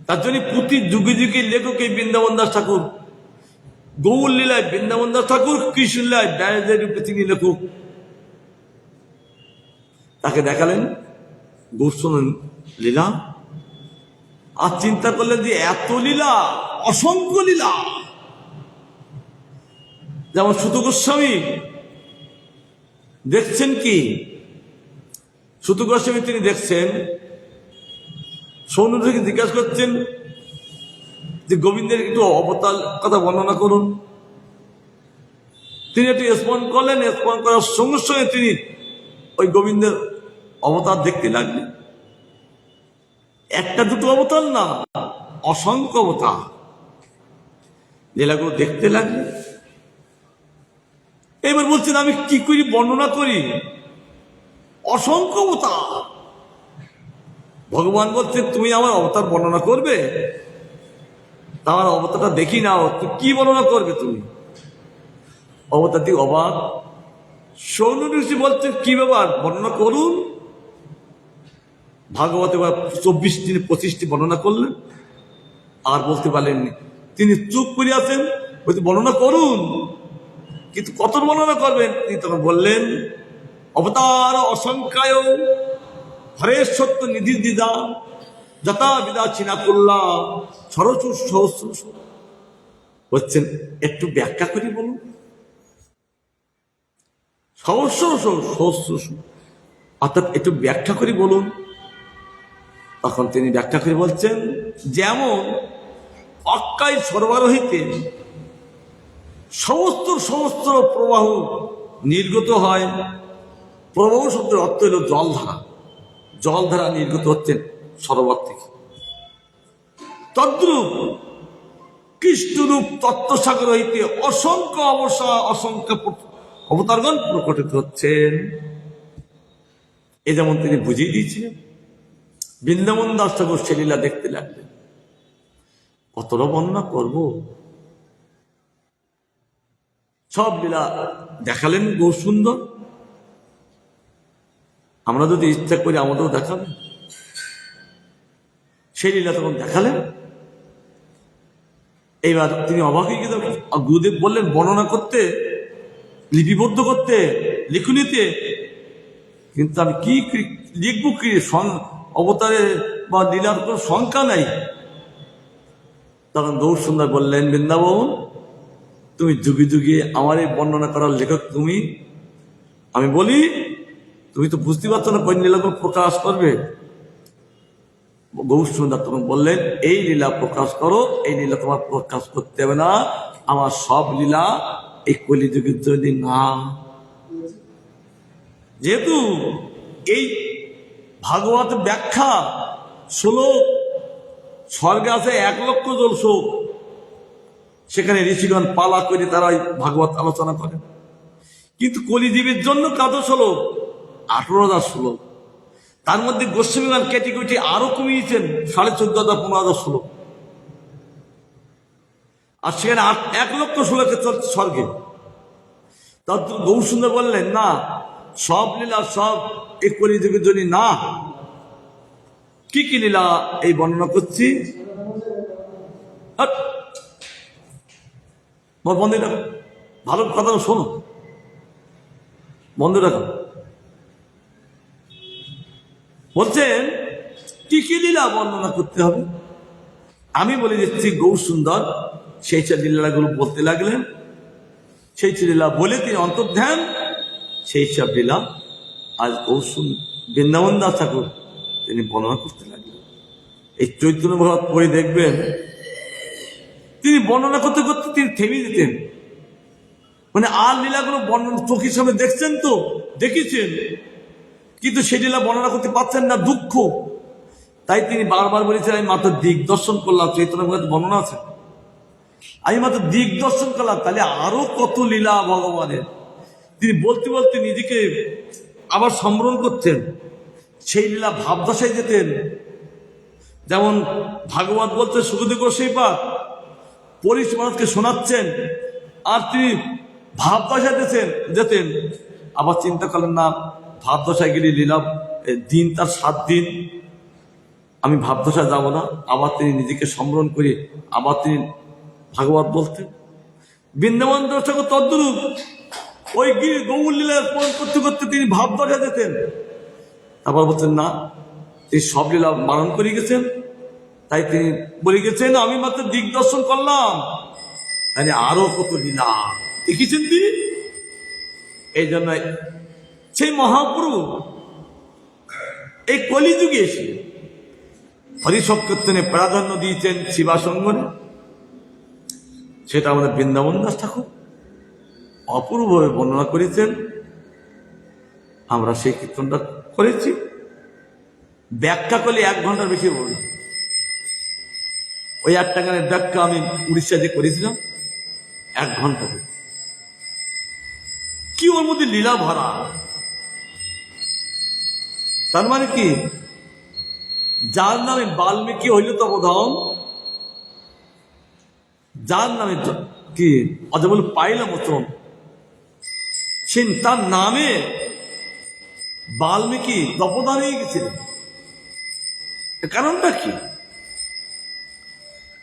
তার জন্য প্রতি যুগে যুগে লেখক এই বৃন্দাবন দাস ঠাকুর। গৌর লীলায় বৃন্দাবন দাস ঠাকুর, কৃষ্ণ লীলায় ব্যাসদেব রূপে তিনি লেখক। তাকে দেখালেন গৌর লীলা, আর চিন্তা করলেন যে এত লীলা, অসংখ্য লীলা। যেমন সুত গোস্বামী দেখছেন কি, সুত গোস্বামী তিনি দেখছেন সৌনকে জিজ্ঞাসা করছেন যে গোবিন্দের একটু অবতার কথা বর্ণনা করুন। তিনি একটু স্মরণ করলেন, স্মরণ করার সঙ্গে সঙ্গে তিনি ওই গোবিন্দের অবতার দেখতে লাগলেন। একটা দুটো অবতার না, অসংখ্য অবতার। লীলাগুলো দেখতে লাগলেন। এবার বলছেন আমি কি করি বর্ণনা করি, অসংখ্য অবতার। ভগবান বলছেন তুমি আমার অবতার বর্ণনা করবে, আমার অবতারটা দেখি নাও, তুমি কি বর্ণনা করবে তুমি? অবতারটি অবাক। সৌন ঋষি বলছেন কি ব্যাপার, বর্ণনা করুন। ভাগবত 24 দিনে 25টি বর্ণনা করলেন, আর বলতে পারলেননি। তিনি চুপ করে আছেন, বলতে বর্ণনা করুন, কিন্তু কত বর্ণনা করবেন? তিনি তখন বললেন অবতার অসংখ্যায় হরের সত্য নিধি দিদা যথা বিদা চিনা করলা সরসু সহস্র। বলছেন একটু ব্যাখ্যা করি বলুন। সহস্র সহস্র, অর্থাৎ একটু ব্যাখ্যা করি বলুন। তখন তিনি ব্যাখ্যা করে বলছেন যেমন অক্ষয় সরবরাহিতে সমস্ত সমস্ত প্রবাহ নির্গত হয়। প্রবাহ শব্দের অর্থ হল জলধারা, জলধারা নির্গত হচ্ছেন সরোবর থেকে। তদ্রূপ কৃষ্ণরূপ তত্ত্বসাগর হইতে অসংখ্য অসংখ্য অবতারগণ প্রকটিত হচ্ছেন। এ যেমন তিনি বুঝিয়ে দিয়েছিলেন। বৃন্দাবন দাস ঠাকুর সে লীলা দেখতে লাগলেন। কতটা বর্ণনা করব, সব লীলা দেখালেন গৌর সুন্দর। আমরা যদি ইচ্ছা করি আমাদেরও দেখাবেন। সেই লীলা তখন দেখালেন। এইবার তিনি অবাক হয়ে গেলেন। গুরুদেব বললেন বর্ণনা করতে, লিপিবদ্ধ করতে, লিখনিতে, কিন্তু আমি কি লিখবো, কি অবতারে বা লীলার কোনো সংখ্যা নাই। তখন গৌর সুন্দর বললেন বৃন্দাবন তুমি যুগে যুগে আমার এই বর্ণনা করার লেখক তুমি। আমি বলি তুমি তো বুঝতে পারছো না কোন লীলাগুলো প্রকাশ করবে। গৌর সুন্দর তখন বললেন এই লীলা প্রকাশ করো, এই লীলা তোমার প্রকাশ করতে হবে না। আমার সব লীলা এই কলিযুগের জন্য না। যেহেতু এই ভাগবত ব্যাখ্যা শ্লোক, স্বর্গে আছে 1 লক্ষ জল শোক, সেখানে ঋষিগণ পালা করে তারা ভাগবত আলোচনা করেন। কিন্তু কলিজীবের জন্য কত শ্লোক? 18,000 শ্লোক। তার মধ্যে গোস্বামীগণ কেটে কেটে আরো কমিয়েছেন 14,500 15,000 শ্লোক। আর সেখানে 1 লক্ষ শ্লোকে চলছে স্বর্গে। তার গৌর সুন্দর বললেন না, সব লীলা সব এই কলিযুগের জন্য না। কি কি লীলা এই বর্ণনা করছি। বন্ধ রাখো, ভালো কথা শোনো, বন্ধ রাখো। বলছেন কি কি লীলা বর্ণনা করতে হবে। আমি বলে দিচ্ছি গৌর সুন্দর সেই সব লীলাগুলো বলতে লাগলেন। সেই সব লীলা বলে তিনি অন্তর্ধ্যান, সেই সব লীলা আজ গৌর বৃন্দাবন দাস ঠাকুর তিনি বর্ণনা করতে লাগলেন। এই চৈতন্য ভাগবত পড়ে দেখবেন তিনি বর্ণনা করতে করতে তিনি থেমে দিতেন। মানে আর লীলাগুলো বর্ণনা চোখের সামনে দেখছেন তো, দেখেছেন, কিন্তু সেই লীলা বর্ণনা করতে পারছেন না, দুঃখ। তাই তিনি বারবার বলেছেন আমি মাত্র দিগদর্শন করলাম। চৈতন্য ভাগবত বর্ণনা আছে, আমি মাত্র দিগদর্শন করলাম, তাহলে আরো কত লীলা ভগবানের। তিনি বলতে বলতে নিজেকে আবার সম্বরণ করতেন, সেই লীলা ভাবদশায় যেতেন। যেমন ভাগবত বলতে সুখদেব গোস্বামী পাদ পরিশ মানুষকে শোনাচ্ছেন, আর তিনি ভাবদশায় যেতেন। আবার চিন্তা করলেন না, ভাবদশায় গেলে লীলা দিন তার 7 দিন, আমি ভাবদশায় যাব না। আবার তিনি নিজেকে সম্বরণ করে আবার তিনি ভাগবত বলতেন। বৃন্দাবন দর্শক তদ্রূপ ওই গৌর লীলা করতে করতে তিনি ভাবদশায় যেতেন। আবার বলছেন না, তিনি সব লীলা বারণ করে গেছেন। তাই তিনি বলে গেছেন আমি মাত্র দিগদর্শন করলাম, আরো কত লীলা দেখেছেন তিনি। এই জন্য সেই মহাপুরু এই কলিযুগে এসে হরিসংকীর্তনে প্রাধান্য দিয়েছেন শিবাসঙ্গনে। সেটা আমাদের বৃন্দাবন দাস ঠাকুর অপূর্বভাবে বর্ণনা করেছেন। আমরা সেই কীর্তনটা করেছি, ব্যাখ্যা করলে 1 ঘন্টার বেশি বললাম। ওই 1টা গানের ব্যাখ্যা আমি উড়িষ্যা যে করেছিলাম 1 ঘন্টা। কি ওর মধ্যে লীলা ভরা! তার মানে কি, যার নামে বাল্মীকি হইল তপোধন, যার নামে কি অজা বলে পাইলাম মতন, সে তার নামে বাল্মীকি তপোধন হয়ে গেছিলেন। কারণটা কি?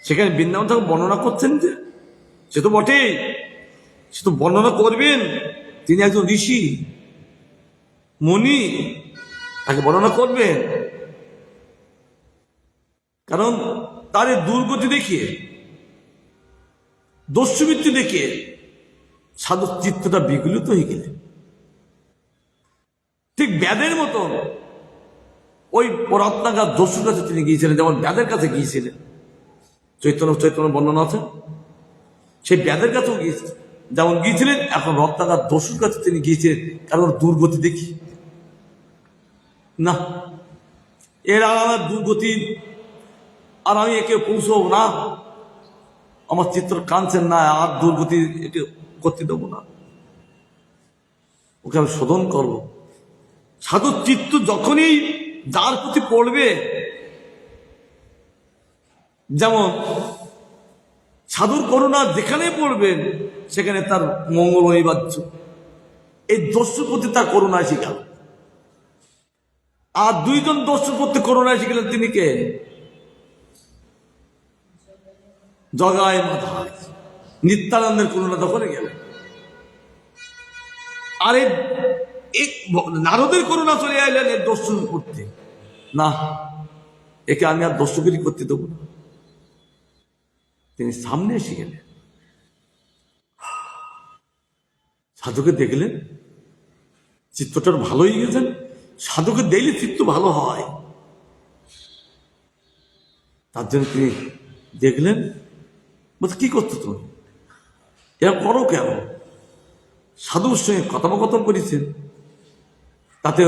সেখানে বৃন্দাবন ঠাকুর বর্ণনা করছেন যে সে তো বটেই, সে তো বর্ণনা করবেন, তিনি একজন ঋষি মুনি, তাকে বর্ণনা করবেন। কারণ তার দুর্গতি দেখিয়ে, দস্যুবৃত্তি দেখিয়ে সাধু চিত্তটা বিগলিত হয়ে গেলেন। ঠিক ব্যাধের মতন ওই রত্নাগার দস্যুর কাছে তিনি গিয়েছিলেন, যেমন ব্যাধের কাছে গিয়েছিলেন। চৈতন্য বর্ণনা আছে, সেই ব্যাধের কাছেও গিয়েছিলেন, যেমন গিয়েছিলেন। এখন রত্নাগার দস্যুর কাছে তিনি গিয়েছিলেন, কারণ দুর্গতি দেখি না, এর আর আমার দুর্গতি, আর আমি একে পৌঁছব না, আমার চিত্র কাঁদছেন না, আর দুর্গতি একে করতে দেবো না, ওকে আমি শোধন করবো। সাধুর চিত্ত যখনই যার প্রতি পড়বে, যেমন সাধুর করুণা যেখানে পড়বেন সেখানে তার মঙ্গল অনিবার্য। এই দস্যুর প্রতি তার করুণা এসে গেল। আর 2 জন দস্যুর প্রতি করুণা এসে গেলেন, তিনি কে? জগায় মাথায় নিত্যানন্দের করুণা তখন গেল। আর এই নারদের করুণা চলে আইলেন এর দস্যু করতে, না একে আমি আর দস্যুগিরি করতে দেবো না। তিনি সামনে এসে গেলেন, সাধুকে দেখলেন, চিত্তটার ভালোই গেছেন। সাধুকে দেখলে চিত্ত ভালো হয়, তার জন্য তিনি দেখলেন, বলতে কি করছো তুমি, এরা করো কেন? সাধুর সঙ্গে কথোপকথন করেছেন, তাতে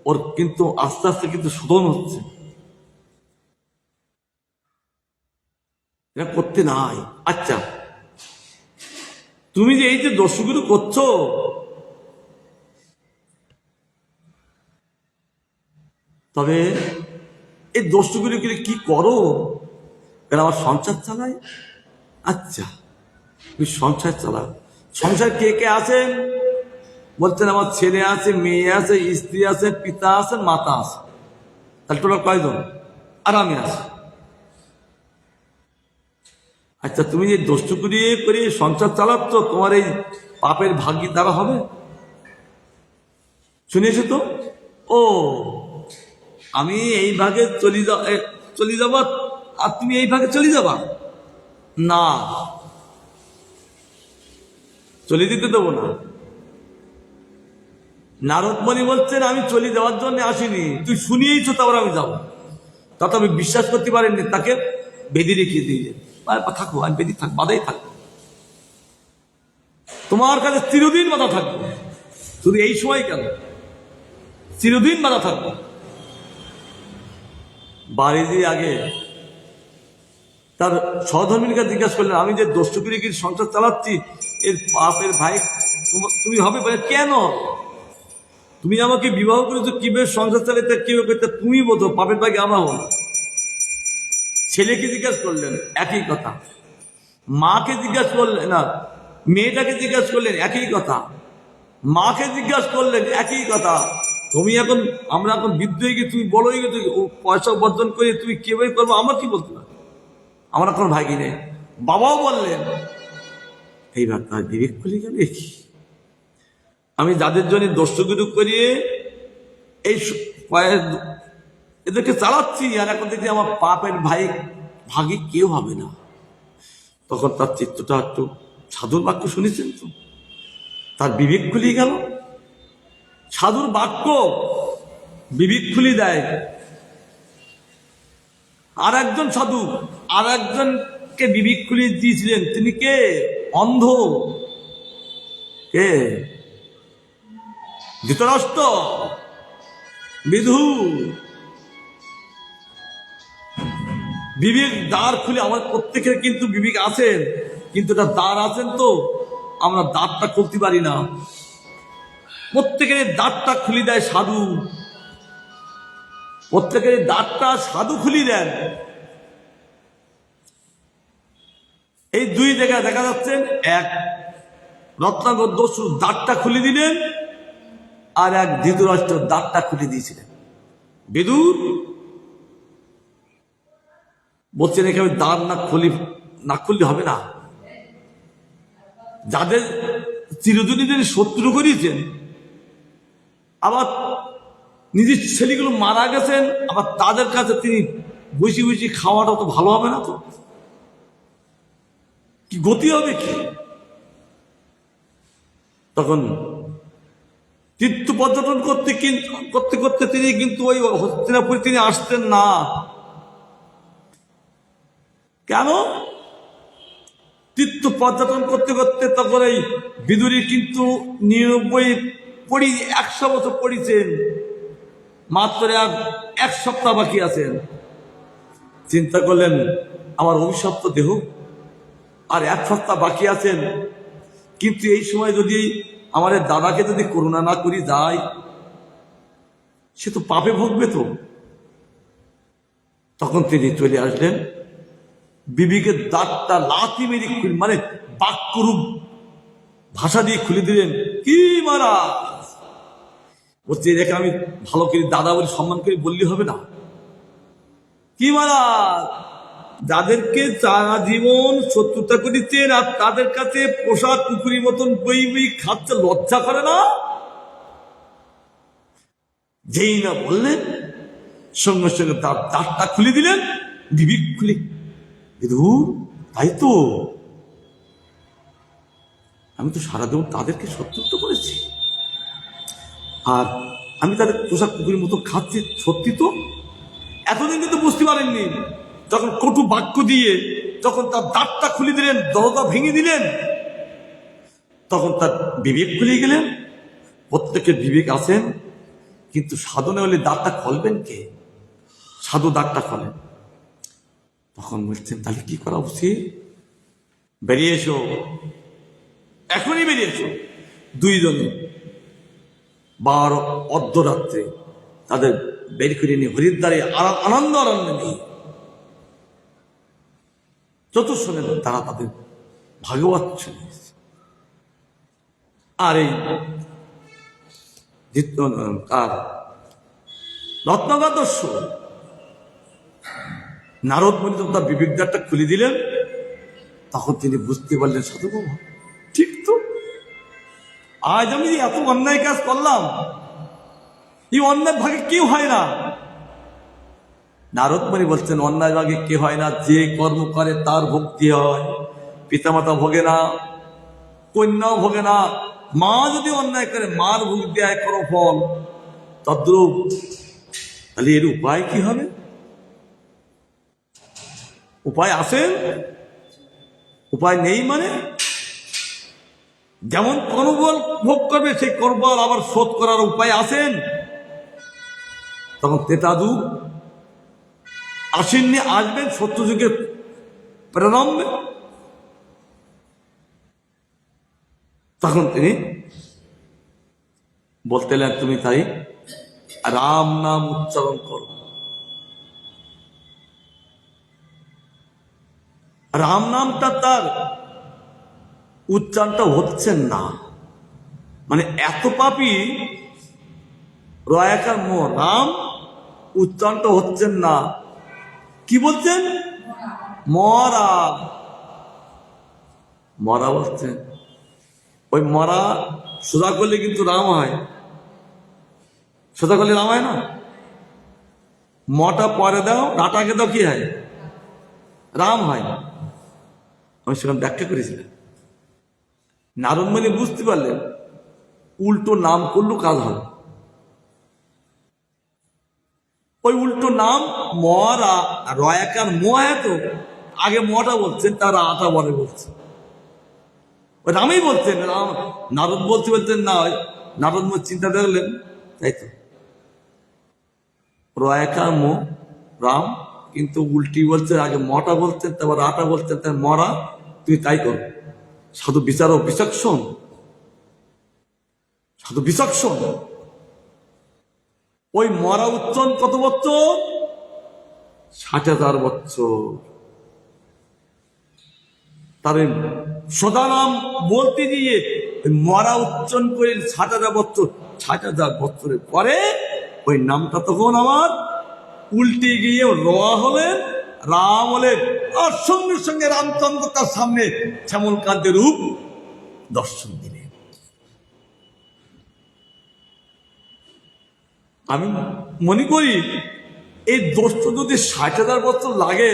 ওর কিন্তু আস্তে আস্তে কিন্তু শোধন হচ্ছে। এটা করতে নাই। আচ্ছা, তুমি যে এই যে দস্যুগুলো করছো, তবে এই দস্যুগুলো কি করো? কেন আমার সংসার চালাই। আচ্ছা, তুমি সংসার চালাও। সংসার কে কে আছেন? বলছেন আমার ছেলে আছে, মেয়ে আছে, স্ত্রী আছে, পিতা আছে, মাতা আছে। তাহলে টোটাল কয়জন? আর আমি আছি। আচ্ছা, তুমি যে দস্যুগুলি করে সংসার চালাচ্ছ, তোমার এই পাপের ভাগী দ্বারা হবে? শুনেছো তো? ও, আমি এই ভাগে চলে যাব আর তুমি এই ভাগে চলে যাবা না, চলে যেতে দেবো না। নারদমণি বলছেন আমি চলে যাওয়ার জন্য আসিনি, তুই শুনিয়েছ তারপর আমি যাবো। তা তো আমি বিশ্বাস করতে পারিনি, তাকে বেঁধে রেখে দিয়ে থাকবো, আমি বেঁধে থাকবো, বাধাই থাকবো, তোমার কাছে চিরদিন বাধা থাকবো। শুধু এই সময় কেন, চিরদিন বাধা থাকবো। বাড়ি দিয়ে আগে তার সহধর্মিনীকে জিজ্ঞাসা করলেন, আমি যে দস্যুগিরির সংসার চালাচ্ছি, এর পাপের ভাই তুমি হবে? বলে কেন? তুমি আমাকে বিবাহ করেছো, কিভাবে সংসার চালাতে, কিভাবে করতে তুমি বোঝো, পাপের ভাগে আমার হল। ছেলেকে জিজ্ঞাসা করলেন, একই কথা। মাকে জিজ্ঞাসা করলেন, না মেয়েটাকে জিজ্ঞাসা করলেন, একই কথা। মাকে জিজ্ঞাসা করলেন, একই কথা। তুমি এখন, আমরা এখন বৃদ্ধ হয়ে গিয়ে, তুমি বড় হয়ে গেছো, পয়সা উপার্জন করে তুমি কিভাবে করবো, আমার কি বলতে পারো, আমার কোনো ভাগি নেই। বাবাও বললেন, এইবার তার বিবেক খুলে গেল। আমি যাদের জন্য দস্যুগুরু করিয়ে এই এদেরকে চালাচ্ছি, আর এখন দেখি আমার পাপের ভাগে কেউ হবে না। তখন তার চিত্তটা একটু, সাধুর বাক্য শুনেছেন তো, তার বিবেক খুলিয়ে গেল। সাধুর বাক্য বিবেক খুলিয়ে দেয়। আর একজন সাধু আর একজনকে বিবেক খুলিয়ে দিয়েছিলেন। তিনি কে? অন্ধ। কে? ধৃতরাষ্ট্র, বিধু। বিবেক দ্বার খুলে, আমার প্রত্যেকের কিন্তু বিবেক আছেন, কিন্তু এটা দ্বার আছেন তো আমরা দ্বারটা খুলতে পারি না। প্রত্যেকের দ্বারটা খুলি দেয় সাধু, প্রত্যেকের দ্বারটা সাধু খুলি দেন। এই দুই জায়গায় দেখা যাচ্ছেন, এক রত্নাকর দস্যু দ্বারটা খুলে দিলেন, আর এক ধৃতরাষ্ট্র দ্বারটা খুলে দিয়েছিলেন। বিদুর বলছেন এখানে দ্বার না খুললে হবে না। যাদের চিরদিন শত্রু করিয়েছেন, আবার নিজের ছেলেগুলো মারা গেছেন, আবার তাদের কাছে তিনি বসে বসে খাওয়াটা তো ভালো হবে না, তো কি গতি হবে কি? তখন তীর্থ পর্যটন করতে করতে তিনি কিন্তু ওই হস্তিনাপুরে তিনি আসতেন না। কেন? তীর্থ পর্যটন করতে করতে তখন এই বিদুরী কিন্তু 100 বছর পড়িছেন, মাত্র আর 1 সপ্তাহ বাকি আছেন। চিন্তা করলেন আমার অভিশপ্ত দেহ, আর 1 সপ্তাহ বাকি আছেন, কিন্তু এই সময় যদি আমাদের দাদাকে যদি করুণা না করি যায়, সে তো পাপে ভোগবে তো। তখন তিনি চলে আসলেন, বিবেকের দ্বারটা লাথি মেরে মানে বাক্যরূপ ভাষা দিয়ে খুলে দিলেন। কি মহারাজ বলছে, রেখে আমি ভালো করে দাদা বলে সম্মান করে বললে হবে না? কি মহারাজ, যাদেরকে সারা জীবন শত্রুতা করেছেন আর তাদের কাছে পোষা কুকুরের মতন বই বই খাচ্ছে, লজ্জা করে না? যেই না বললেন, সঙ্গে সঙ্গে তার দ্বারটা খুলে দিলেন। বিবেক খুলে, বিধুর তাই তো, আমি তো সারা জীবন তাদেরকে শত্রুত্ব করেছি, আর আমি তাদের পোশাক কুকুরের মতো খাচ্ছি। সত্যি তো, এতদিন কিন্তু বুঝতে পারেননি। যখন কটু বাক্য দিয়ে যখন তার দাঁতটা খুলে দিলেন, দরজা ভেঙে দিলেন, তখন তার বিবেক খুলে গেলেন। প্রত্যেকের বিবেক আছেন, কিন্তু সাধনে হলে দাঁতটা খুলবেন কে? সাধু দাঁতটা খোলেন। তখন বলছেন তাহলে কি করা উচিত? বেরিয়ে এসো, এখনই বেরিয়ে এসো। দুইজনে অর্ধরাত্রে তাদের বের করে নিয়ে হরিদ্বারে আনন্দ আরণ্যে নিয়ে চতুর্শনের তারা তাদের ভাগবত শুনে। আর এই রত্নাকর নারদ মুনি তার বিবেক দ্বারটা খুলে দিলেন। তখন তিনি বুঝতে পারলেন, সাধু বাবা ঠিক তো, আজ আমি এত অন্যায় কাজ করলাম, এই অন্যায় ভাগে কেউ হয় না। নারদ মুনি বলছেন, অন্যায় ভাগে কে হয় না? যে কর্ম করে তার ভক্তি হয়। পিতামাতা ভোগে না, কন্যাও ভোগে না। মা যদি অন্যায় করে, মার ভোগ দেয় কর্মফল তদ্রূপ। তাহলে এর উপায় কি হবে? উপায় আছে? উপায় নেই মানে? যেমন কর্মফল ভোগ করবে, সেই কর্মফল আবার শোধ করার উপায় আছেন। তখন তেতাদু আসেননি, আসবেন সত্যযুগের প্রারম্ভে। তখন তিনি বলতেলেন, তুমি তাই রাম নাম উচ্চারণ করো। রাম নামটা তার উচ্চারণটা হচ্ছেন না, মানে এত পাপী রয়াকার রাম উচ্চারণটা হচ্ছেন না। কি বলছেন? মরা মরা বলছেন। ওই মরা সোজা করলে কিন্তু রাম হয়, সোজা করলে রাম হয় না। মটা পরে দাও, রাটাকে দাও, কি হয়? রাম হয়। আমি সেখানে ব্যাখ্যা করেছিলাম। নারদমণি বুঝতে পারলেন উল্টো নাম করলো কাজ হবে। ওই উল্টো নাম মরা রয়াকার মহায়, তো আগে মটা বলছেন, তারা আটা বলে বলছে, ওই রামেই বলছেন। রাম নারদ বলতেন না, নারদ চিন্তা দেখলেন, তাই তো রয়াকার মো রাম, কিন্তু উল্টি বলছেন, আগে মটা বলতেন, তারপর আটা বলতেন, তার মরা, তুমি তাই করো। সাধু বিচারক বিচক্ষণ, সাধু বিচক্ষণ। ওই মরা উচ্চারণ কত বছর? 60,000 বছর। তার সদারাম বলতে গিয়ে মরা উচ্চারণ করে 60,000 বছর। 60,000 বছরের পরে ওই নামটা তখন আমার উল্টে গিয়ে রোয়া হলেন, রাম হলেন। আর সঙ্গে সঙ্গে রামচন্দ্র তার সামনে শ্যামলকান্তের রূপ দর্শন দিলেন। আমি মনে করি এই দোষটা যদি 60,000 বছর লাগে,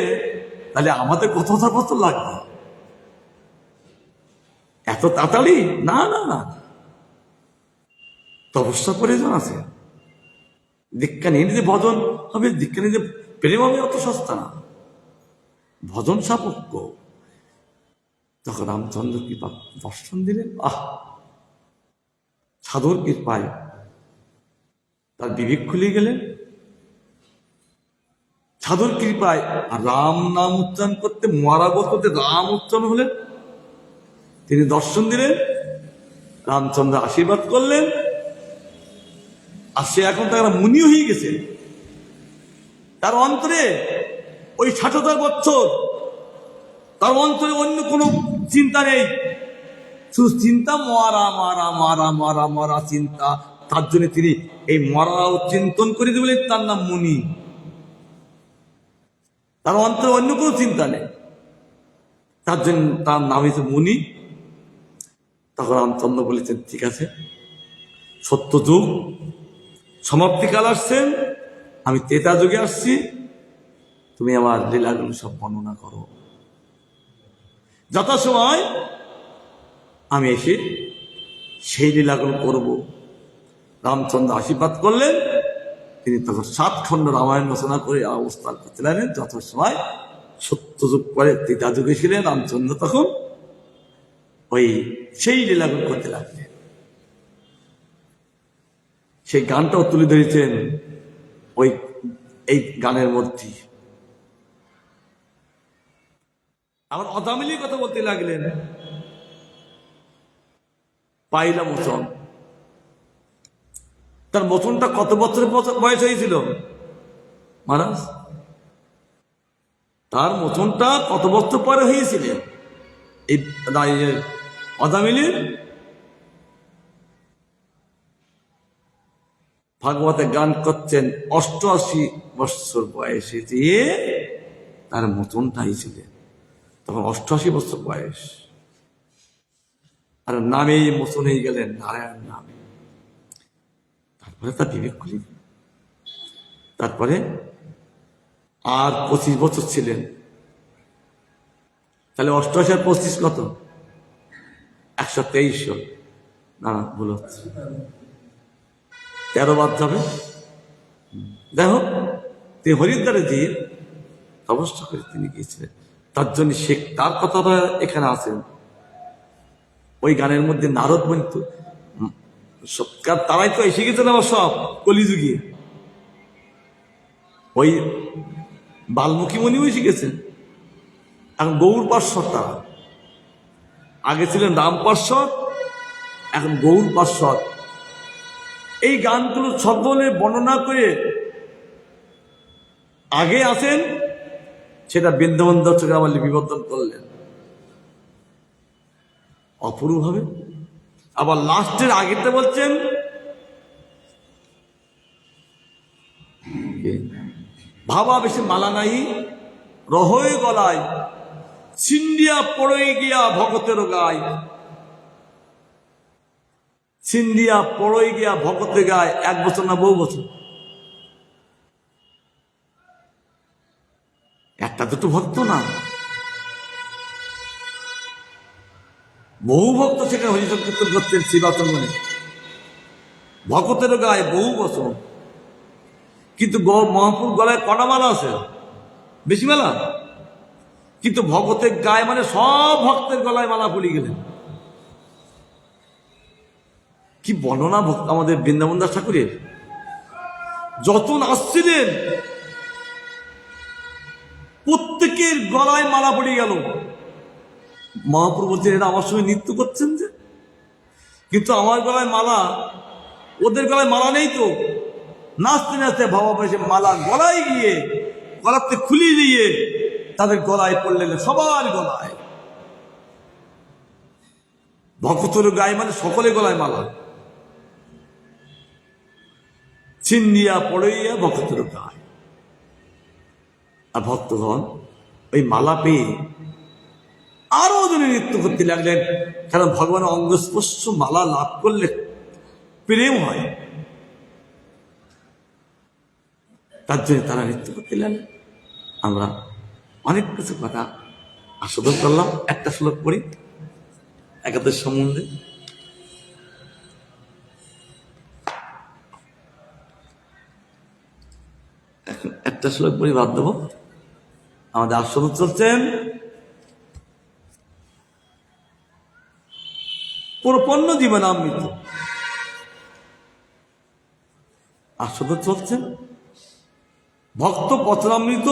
তাহলে আমাদের কত হাজার বছর লাগবে? এত তাড়াতাড়ি না, না, না, তপস্যা প্রয়োজন আছে। দীক্ষা নিয়ে নিতে ভজন হবে, দীক্ষা নিতে প্রেম হবে, অত সস্তা না। ভজন সাপেক্ষ। তখন রামচন্দ্র কৃপা দর্শন দিলেন। সাধুর কৃপায় তার বিবেক খুলে গেলেন। সাধুর কৃপায় রাম নাম উচ্চারণ করতে, মরা করতে রাম উচ্চারণ হলেন। তিনি দর্শন দিলেন, রামচন্দ্র আশীর্বাদ করলেন। আর সে এখন তারা মুনি হয়ে গেছে। তার অন্তরে ওই 60,000 বছর, তার অন্তরে অন্য কোনো চিন্তা নেই, শুধু চিন্তা মরা মরা মরা মরা মরা চিন্তা। তার জন্য তিনি এই মরাও চিন্তন করে দিলেন, তার নাম মুনি। তার অন্তরে অন্য কোনো চিন্তা নেই, তার জন্য তার নাম হয়েছে মুনি। তখন রামচন্দ্র বলেছেন, ঠিক আছে, সত্য যুগ সমাপ্তিকাল আসছেন, আমি ত্রেতা যুগে আসছি, তুমি আমার লীলাগুলো সব বর্ণনা করো। যথাসময় আমি এসে সেই লীলাগুলো করব। রামচন্দ্র আশীর্বাদ করলেন। তিনি তখন 7 খণ্ড রামায়ণ রচনা করে অবস্থান করছিলেন। যথাসময় সত্যযুগ পরে ত্রেতা যুগে ছিলেন রামচন্দ্র, তখন ওই সেই লীলাগুলো করতে লাগলেন। সেই গানটাও তুলে ধরেছেন ওই এই গানের মধ্যে। আবার অদামিলি কথা বলতে লাগলেন। পাইলা মোচন, তার মোচনটা কত বছরের বয়স হয়েছিল মহারাজ? তার মোচনটা কত বছর পরে হয়েছিল? এই অদামিলির ভাগবতে গান করছেন 88 বছর বয়সে দিয়ে তার মোচনটা হয়েছিল। তখন 88 বছর বয়স। আর নামে মোচন হয়ে গেলেন, নারায়ণ নামে। তারপরে তার বিবেক খুলি। তারপরে আর 25 বছর ছিলেন। তাহলে 88 আর 25 কত? 123। না, ভুল হচ্ছে, 13 বাদ যাবে। দেখো, তিনি হরিদ্বারে দিয়ে তপস্যা করে তিনি গিয়েছিলেন। তার জন্য সে তার কথাটা এখানে আছেন। ওই গানের মধ্যে নারদ বলত, তারাই তো এসে গেছেন আমার সব কলিযুগিয়ে। ওই বাল্মীকি মুনিও এসে গেছেন। এখন গৌর পার্শ্বদ তারা। আগে ছিলেন রাম পার্শ্বদ, এখন গৌর পার্শ্বদ। এই গানগুলো সকলে বর্ণনা করে আগে আসেন, সেটা বৃন্দাবন দর্শকে আমার লিপিবদ্ধ করলেন অপূর্বভাবে। আবার লাস্টের আগেটা বলছেন, ভাবা বেশি মালা নাই রহয়ে গলায়, ছিন্দিয়া পড়ে গিয়া ভগতের গায়। ছিন্দিয়া পড়ে গিয়া ভগতের গায়। 1 বছর না বহু বছর? একটা দুটো ভক্ত না, বহু ভক্ত সেখানে হরিসংকীর্তন করতেন শ্রীবাচঙ্গনে, ভক্তের গায়ে বহু বছর। কিন্তু মহাপুর গলায় কটা মালা আছে? বেশি মেলা। কিন্তু ভগতের গায়ে মানে সব ভক্তের গলায় মালা পড়ে গেলেন। কি বর্ণনা ভক্ত আমাদের বৃন্দাবন দাস ঠাকুরের, যতন আসছিলেন প্রত্যেকের গলায় মালা পড়ে গেল। মহাপ্রভু বলছেন এরা আমার সঙ্গে নৃত্য করছেন যে, কিন্তু আমার গলায় মালা, ওদের গলায় মালা নেই তো। নাচতে নাচতে ভাবাবেশে মালা গলায় গিয়ে গলাতে খুলিয়ে দিয়ে তাদের গলায় পড়লেন, সবার গলায়। ভক্তের গায়ে মানে সকলে গলায় মালা, ছিন্দিয়া পড়ইয়া ভক্তের গায়ে। আর ভক্তগণ ওই মালা পেয়ে আরো জনে নৃত্য করতে লাগলেন, কারণ ভগবানের অঙ্গস্পর্শ মালা লাভ করলে প্রেম হয়, তার জন্য তারা নৃত্য করতে লাগলেন। আমরা অনেক কিছু কথা আস্বাদন করলাম। একটা শ্লোক পড়ি একাদশ সম্বন্ধে। এখন একটা শ্লোক পড়ি, বাদ দেবো। আমাদের আস্বাদন চলছেন প্রপন্ন জীবনামৃত, আস্বাদন চলছেন ভক্ত পথনামৃত,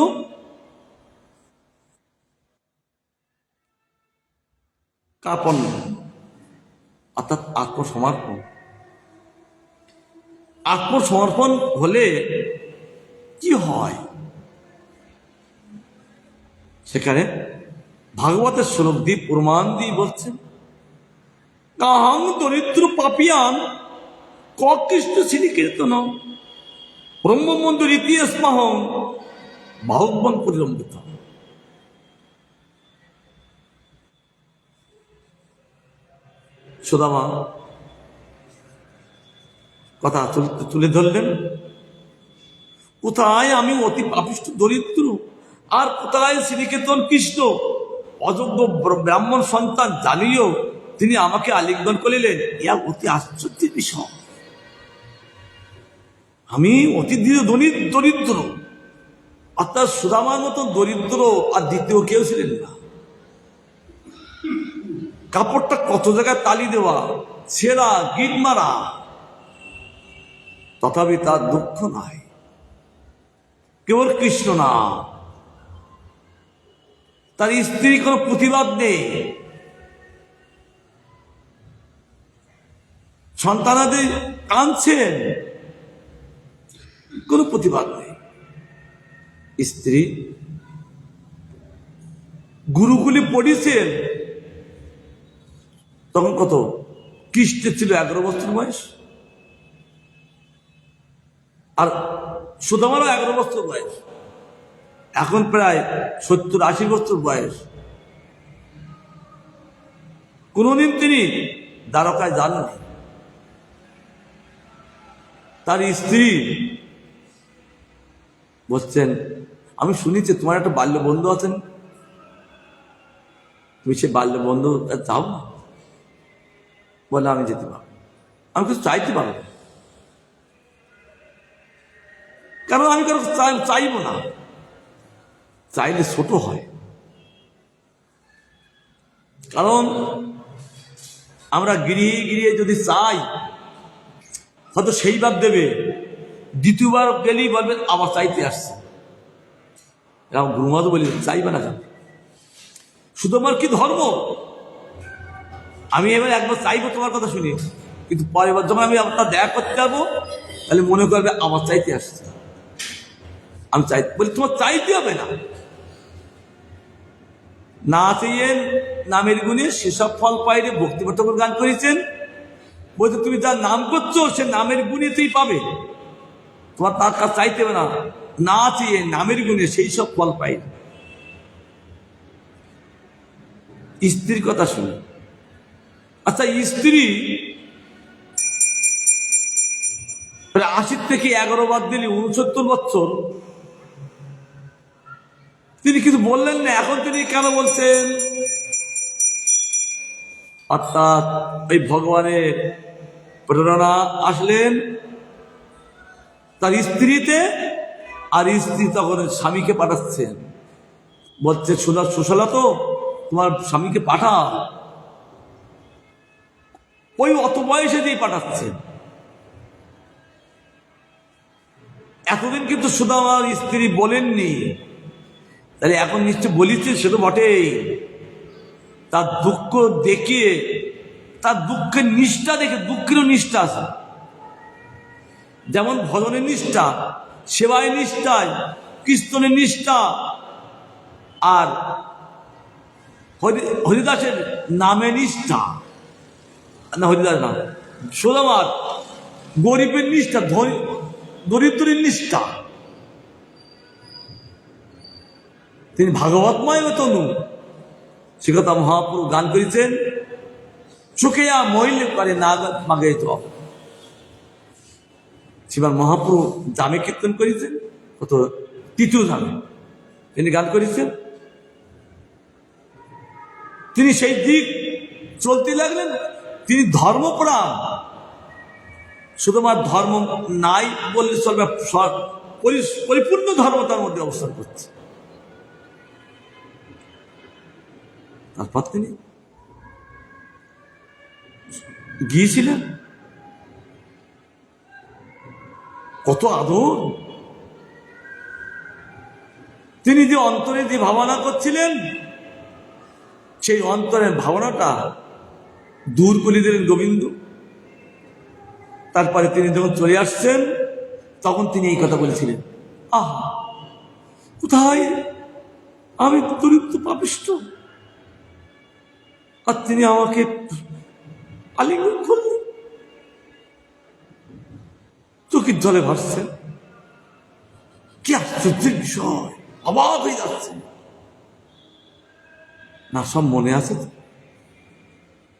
কাপন্ন অর্থাৎ আত্মসমর্পণ। আত্মসমর্পণ হলে কি হয় সেখানে ভাগবতের শ্লোক দিয়ে প্রমাণ দিয়ে বলছেন, কাহাং দরিদ্র পাপিয়ান কৃষ্ণ শ্রী কীর্তন ব্রহ্মবন্ধু রীতিস্মাহং বাহুবং পরিলম্বিত। সুদামা কথা তুলে ধরলেন, কোথায় আমি অতি পাপিষ্ঠ দরিদ্র, আর কোথায় শ্রীকীর্তন কৃষ্ণ অযোগ্য ব্রাহ্মণ সন্তান জানিও তিনি আমাকে আলিঙ্গন করিলেন। ইয়া অতি আশ্চর্যের বিষয়। আমি অতি দরিদ্র, অর্থাৎ সুদামার মতো দরিদ্র আর দ্বিতীয় কেউ ছিলেন না। কাপড়টা কত জায়গায় তালি দেওয়া, ছেঁড়া, গিট মারা, তথাপি তার দুঃখ নাই, কেবল কৃষ্ণ না। তার স্ত্রী কোনো প্রতিবাদ নেই, সন্তানাদি কাঁদছেন, কোনো প্রতিবাদ নেই। স্ত্রী গুরুকুলি পড়িয়েছেন, তখন কত কৃষ্ণের ছিল 11 বছর বয়স, আর সুদামারও 11 বছর বয়স, এখন প্রায় 70-80 বছর বয়স। কোনদিন তিনি দ্বারকায় যাননি। তার স্ত্রী বলছেন, আমি শুনেছি তোমার একটা বাল্য বন্ধু আছেন, তুমি সে বাল্য বন্ধু যাও না। বলে আমি যেতে পারবো, আমি কিছু চাইতে পারবো না, কারণ আমি কারো চাইবো না, চাইলে ছোট হয়। কারণ আমরা গিরিয়ে গিরিয়ে যদি চাই হয়তো সেইবার দেবে, দ্বিতীয়বার গেলেই বলবেন আবার চাইতে আসছে। এরকম গুরুমাদ বলি চাইবে না কেন? শুধু আমার কি ধর্ম, আমি এবার একবার চাইবো তোমার কথা শুনি, কিন্তু পরের বার যখন আমি আপনার দেখা করতে যাবো তাহলে মনে করবে আমার চাইতে আসছে। আমি চাই বলি তোমার চাইতে হবে না, না চেয়ে নামের গুণে সেসব ফল পাইলে ভক্তিমত গান করেছেন। বলছে তুমি যার নাম করছো সে নামের গুণেতেই পাবে, তোমার তার কাছে চাইতে হবে না, না চেয়ে নামের গুণে সেই সব ফল পাইলে। স্ত্রীর কথা শুনে, আচ্ছা স্ত্রী 80 থেকে 11 বাদ দিলে 69 বছর তিনি কিছু বললেন না। এখন তিনি কেন বলছেন? অর্থাৎ এই ভগবানের প্রেরণা আসলেন তার স্ত্রীতে, আর স্ত্রী তখন স্বামীকে পাঠাচ্ছেন, বলছে সুশলা তো তোমার স্বামীকে পাঠা। ওই অত বয়সে দিয়ে পাঠাচ্ছেন। এতদিন কিন্তু সুদামার স্ত্রী বলেননি, তাহলে এখন নিশ্চয় বলিছে, সে তো বটেই। তার দুঃখ দেখে, তার দুঃখের নিষ্ঠা দেখে, দুঃখেরও নিষ্ঠা আছে। যেমন ভজনের নিষ্ঠা, সেবায় নিষ্ঠায়, কীর্তনের নিষ্ঠা, আর হরিদাসের নামে নিষ্ঠা, না হরিদাস নাম, সুদামার গরিবের নিষ্ঠা, দরিদ্রের নিষ্ঠা। তিনি ভাগবতময় তনু, সে কথা মহাপুরুষ গান করেছেন। চুকেয়া মহিলে করে না মাগে তো শিবার মহাপুরুষ জামে কীর্তন করেছেন, কত তৃতীয় জামে তিনি গান করেছেন। তিনি সেই দিক চলতে লাগলেন। তিনি ধর্মপ্রাণ, শুধুমাত্র ধর্ম নাই বললে চলবে, পরিপূর্ণ ধর্ম তার মধ্যে অবস্থান করছে। তারপর তিনি গিয়েছিলেন, কত আদর। তিনি যে অন্তরে যে ভাবনা করছিলেন, সেই অন্তরের ভাবনাটা দূর করে দিলেন গোবিন্দ। তারপরে তিনি যখন চলে আসছেন, তখন তিনি এই কথা বলেছিলেন, আহা কোথায় আমি দরিদ্র পাপিষ্ঠ, আর তিনি আমাকে আলিঙ্গন করলেন, চোখের জলে ভাসছেন। কি আশ্চর্যের বিষয়, অবাক হয়ে যাচ্ছে না। সব মনে আছে তো?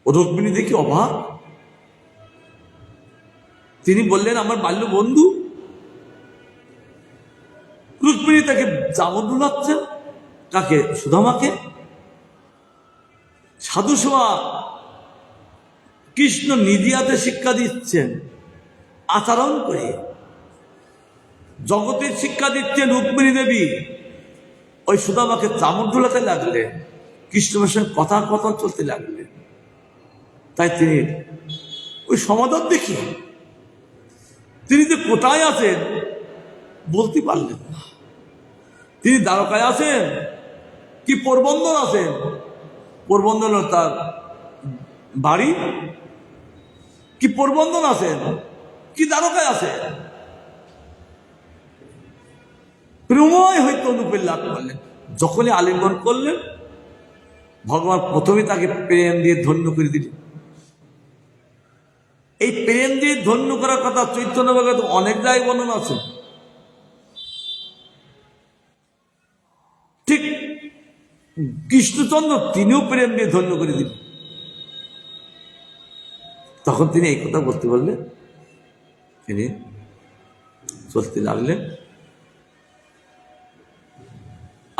ও রুক্মিণী দেখি অবাক। তিনি বললেন আমার বাল্য বন্ধু। রুক্মিণী তাকে জামন ডুলাচ্ছেন, কাকে? সুদামাকে। সাধু সেবা কৃষ্ণ নিদিয়াতে শিক্ষা দিচ্ছেন আচরণ করে, জগতের শিক্ষা দিচ্ছেন রুক্মিণী দেবী। ওই সুদামাকে চামড় ডোলাতে লাগলেন, কৃষ্ণের সঙ্গে কথা চলতে লাগলেন। তাই তিনি ওই সমাদর দেখি তিনি যে কোথায় আছেন বলতে পারলেন না। তিনি দ্বারকায় আছেন কি পোরবন্দর আছেন? পোরবন্দর তার বাড়ি, কি পোরবন্দর আছেন কি দ্বারকায় আছেন? প্রেমময় হয়তো অনুপের লাভ করলেন। যখনই আলিঙ্গন করলেন, ভগবান প্রথমে তাকে প্রেম দিয়ে ধন্য করে দিলেন। এই প্রেম দিয়ে ধন্য করার কথা চৈতন্য ভাগবত অনেক জায়গায় বর্ণনা আছে। ঠিক কৃষ্ণচন্দ্র তিনিও প্রেম দিয়ে ধন্য করে দিলেন। তখন তিনি এই কথা বলতে বললেন, তিনি চলতে লাগলেন।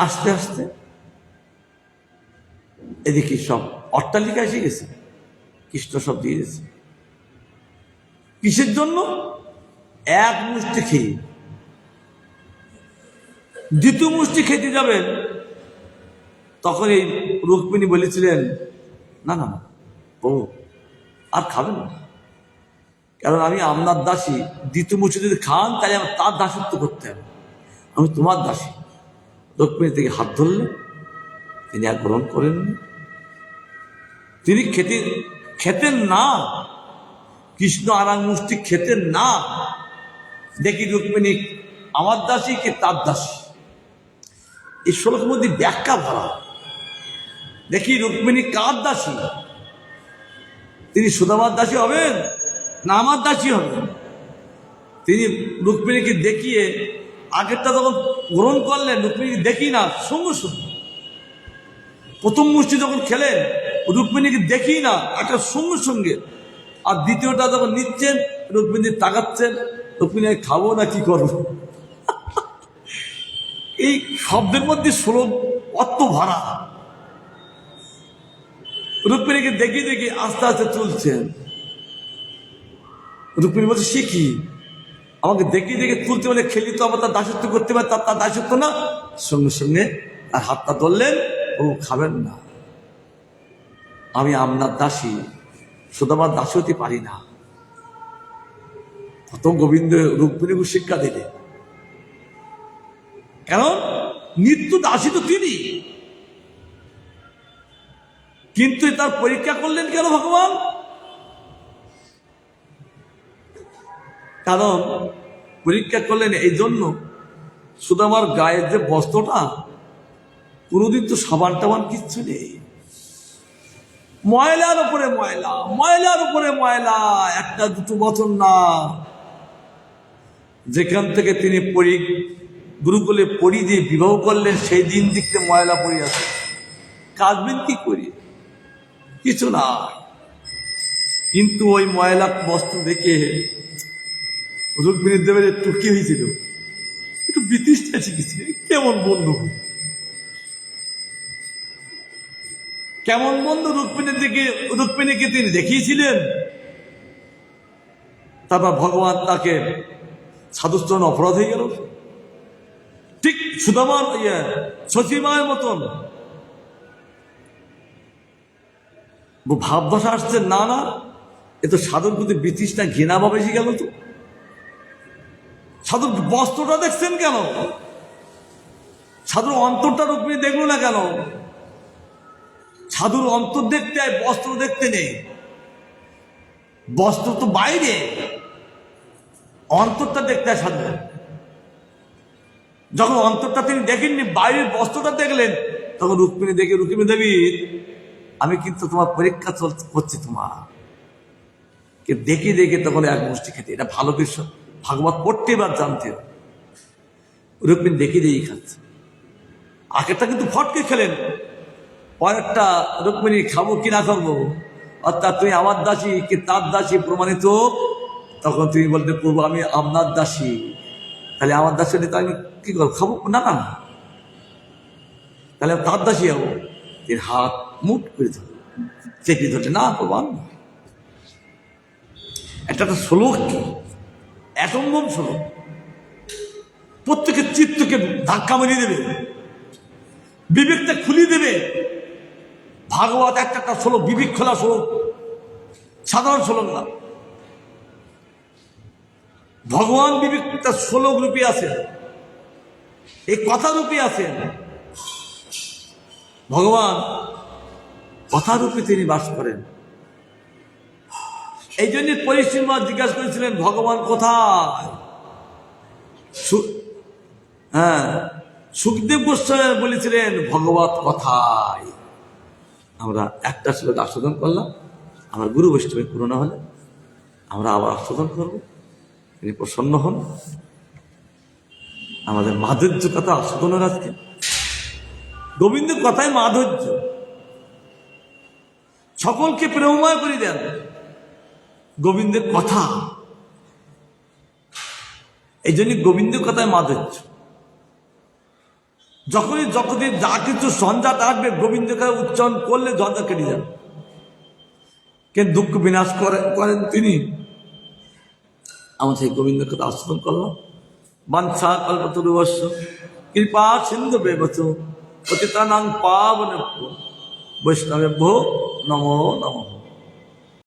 আস্তে আস্তে এদিকে সব অট্টালিকা এসে গেছে, কৃষ্ণ সব দিয়ে গেছে। কিসের জন্য? এক মুষ্টি খেয়ে দ্বিতীয় মুষ্টি খেতে যাবেন, তখন এই রুক্মিণী বলেছিলেন, না না প্রভু আর খাবেন না, কারণ আমি আপনার দাসী। দ্বিতীয় মুষ্টি যদি খান তাহলে আমার তার দাসত্ব করতে হবে, আমি তোমার দাসী। রুক্মিণী থেকে হাত ধরলেন, তিনি আর গ্রহণ করেননি। তিনি খেতেন না, কৃষ্ণ আর এক মুষ্টি খেতেন না। দেখি রুক্মিণী আমার দাসী কি তার দাসী, এই শ্লোকের মধ্যে ব্যাখ্যা ভরা। দেখি রুক্মিণী কার দাসী? তিনি সুদামার দাসী হবেন না আমার দাসী হবেন? তিনি রুক্মিণীকে দেখিয়ে আগেরটা যখন গ্রহণ করলেন, রুক্মিণীকে দেখি না, সঙ্গে সঙ্গে প্রথম মুষ্টি যখন খেলেন রুক্মিণীকে দেখি না, একটা সঙ্গে সঙ্গে। আর দ্বিতীয়টা যখন নিচ্ছেন, রুক্মিণী তাকাচ্ছেন, রুক্মিণী খাবো না কি করবো। এই শব্দের মধ্যে শ্লোক অর্থ ভরা। রুক্মিণীকে দেখে দেখে আস্তে আস্তে তুলছেন। রুক্মিণী বলছে সে কি, আমাকে দেখে দেখে তুলতে বলে খেলি তো আবার তার দাসত্ব করতে পারে, তার দাসত্ব না। সঙ্গে সঙ্গে আর হাতটা ধরলেন, ও খাবেন না, আমি আপনার দাসী, শুধু আমার দাসী হতে পারি না। কত গোবিন্দ রুক্মিণীকে শিক্ষা দিলে, কারণ নিত্য দাসী তো তিনি, কিন্তু তার পরীক্ষা করলেন কেন ভগবান? কারণ পরীক্ষা করলেন এই জন্য, শুধু আমার গায়ের যে বস্ত্রটা, কোনোদিন তো সাবান টাবান কিচ্ছু নেই, ময়লার উপরে ময়লা, ময়লার উপরে ময়লা, একটা দুটো বছর না। যেখান থেকে তিনি গুরুকুলে পড়ি দিয়ে বিবাহ করলেন, সেই দিন দেখতে ময়লা পড়ে আছে। কাজবেন কি করি, কিছু না। কিন্তু ওই ময়লা বস্ত্র দেখে রুক্মিণী দেবের একটু কি হয়েছিল, একটু বিতৃষ্ণা শিখেছিল। কেমন বন্ধু, কেমন বন্ধু রুক্মিণীকে তিনি দেখিয়েছিলেন। তারপর ভগবান তাকে সাধুস্থান অপরাধ হয়ে গেল, ঠিক সুদামার শচীমায়ের মতন ভাবভাষা আসছে। না না, এ তো সাধুর প্রতি বিতৃষ্ণা ঘৃণা ভাব এসে গেল। তো সাধুর বস্ত্রটা দেখছেন কেন? সাধুর অন্তরটা রুক্মিণী দেখলো না কেন? সাধুর অন্তর দেখতে হয়, বস্ত্র দেখতে নেই। বস্ত্র তো বাইরে, অন্তরটা দেখতে হয় সাধু। যখন অন্তরটা তিনি দেখেননি, বাইরের বস্ত্রটা দেখলেন, তখন রুক্মিণী দেখে, রুক্মিণী দেবী, আমি কিন্তু তোমার পরীক্ষা করছি, তোমার দেখে দেখে তখন এক মুষ্টি খেতে। এটা ভালো বিষয়, ভাগবত পড়তে এবার জানতে হবে। রুক্মিণী দেখে দেখে খাচ্ছে। আগেরটা কিন্তু ফটকে খেলেন, পরেরটা রুক্মিণী খাবো কি না করবো, অর্থাৎ তুমি আমার দাসী কি তার দাসী প্রমাণিত। তখন তুমি বলতে, প্রভু আমি আপনার দাসী, তাহলে আমার দাসী হলে আমি কি করবো, খাবো না, না তাহলে তার দাসী হবো। এর হাত মুট করে ধরো, চেপে ধরছে, না প্রমাণ। একটা শ্লোক কি, অ্যাটম্বম শ্লোক, প্রত্যেকের চিত্তকে ধাক্কা মারিয়ে দেবে, বিবেকটা খুলিয়ে দেবে। ভাগবত একটা শ্লোক, বিবেক খোলা শ্লোক, সাধারণ শ্লোক না। ভগবান বিবেকটা শ্লোক রূপে আছেন, এই কথা রূপে আছেন। ভগবান কথা রূপে তিনি বাস করেন। এই জন্য পরীক্ষিত মা জিজ্ঞাসা করেছিলেন, ভগবান কোথায়? সুখদেব গোস্বামী বলেছিলেন, ভগবত কথায়। আমরা একটা শ্লোক আস্বাদন করলাম, আমার গুরু বৈষ্ণবের পুরনো হলে আমরা আবার আস্বাদন করব, তিনি প্রসন্ন হন। আমাদের মাধুর্য কথা আস্বাদনের আজকে গোবিন্দের কথায় মাধুর্য, সকলকে প্রেমময় করে দেন গোবিন্দের কথা। এই জন্য গোবিন্দের কথায় মাধুর্য। যখনই যা কিছু ঝঞ্ঝাট আসবে, গোবিন্দের কথা উচ্চারণ করলে ঝঞ্ঝাট কেটে যাবে। কেন দুঃখ বিনাশ করেন তিনি। আমার সেই গোবিন্দের কথা আস্বাদন করলাম। বাঞ্ছা কল্পতরুবশ্য কৃপা সিন্ধু বেবচ পতিতানাং পাবনেভ্যো বৈষ্ণবেভ্যো নমো নমঃ।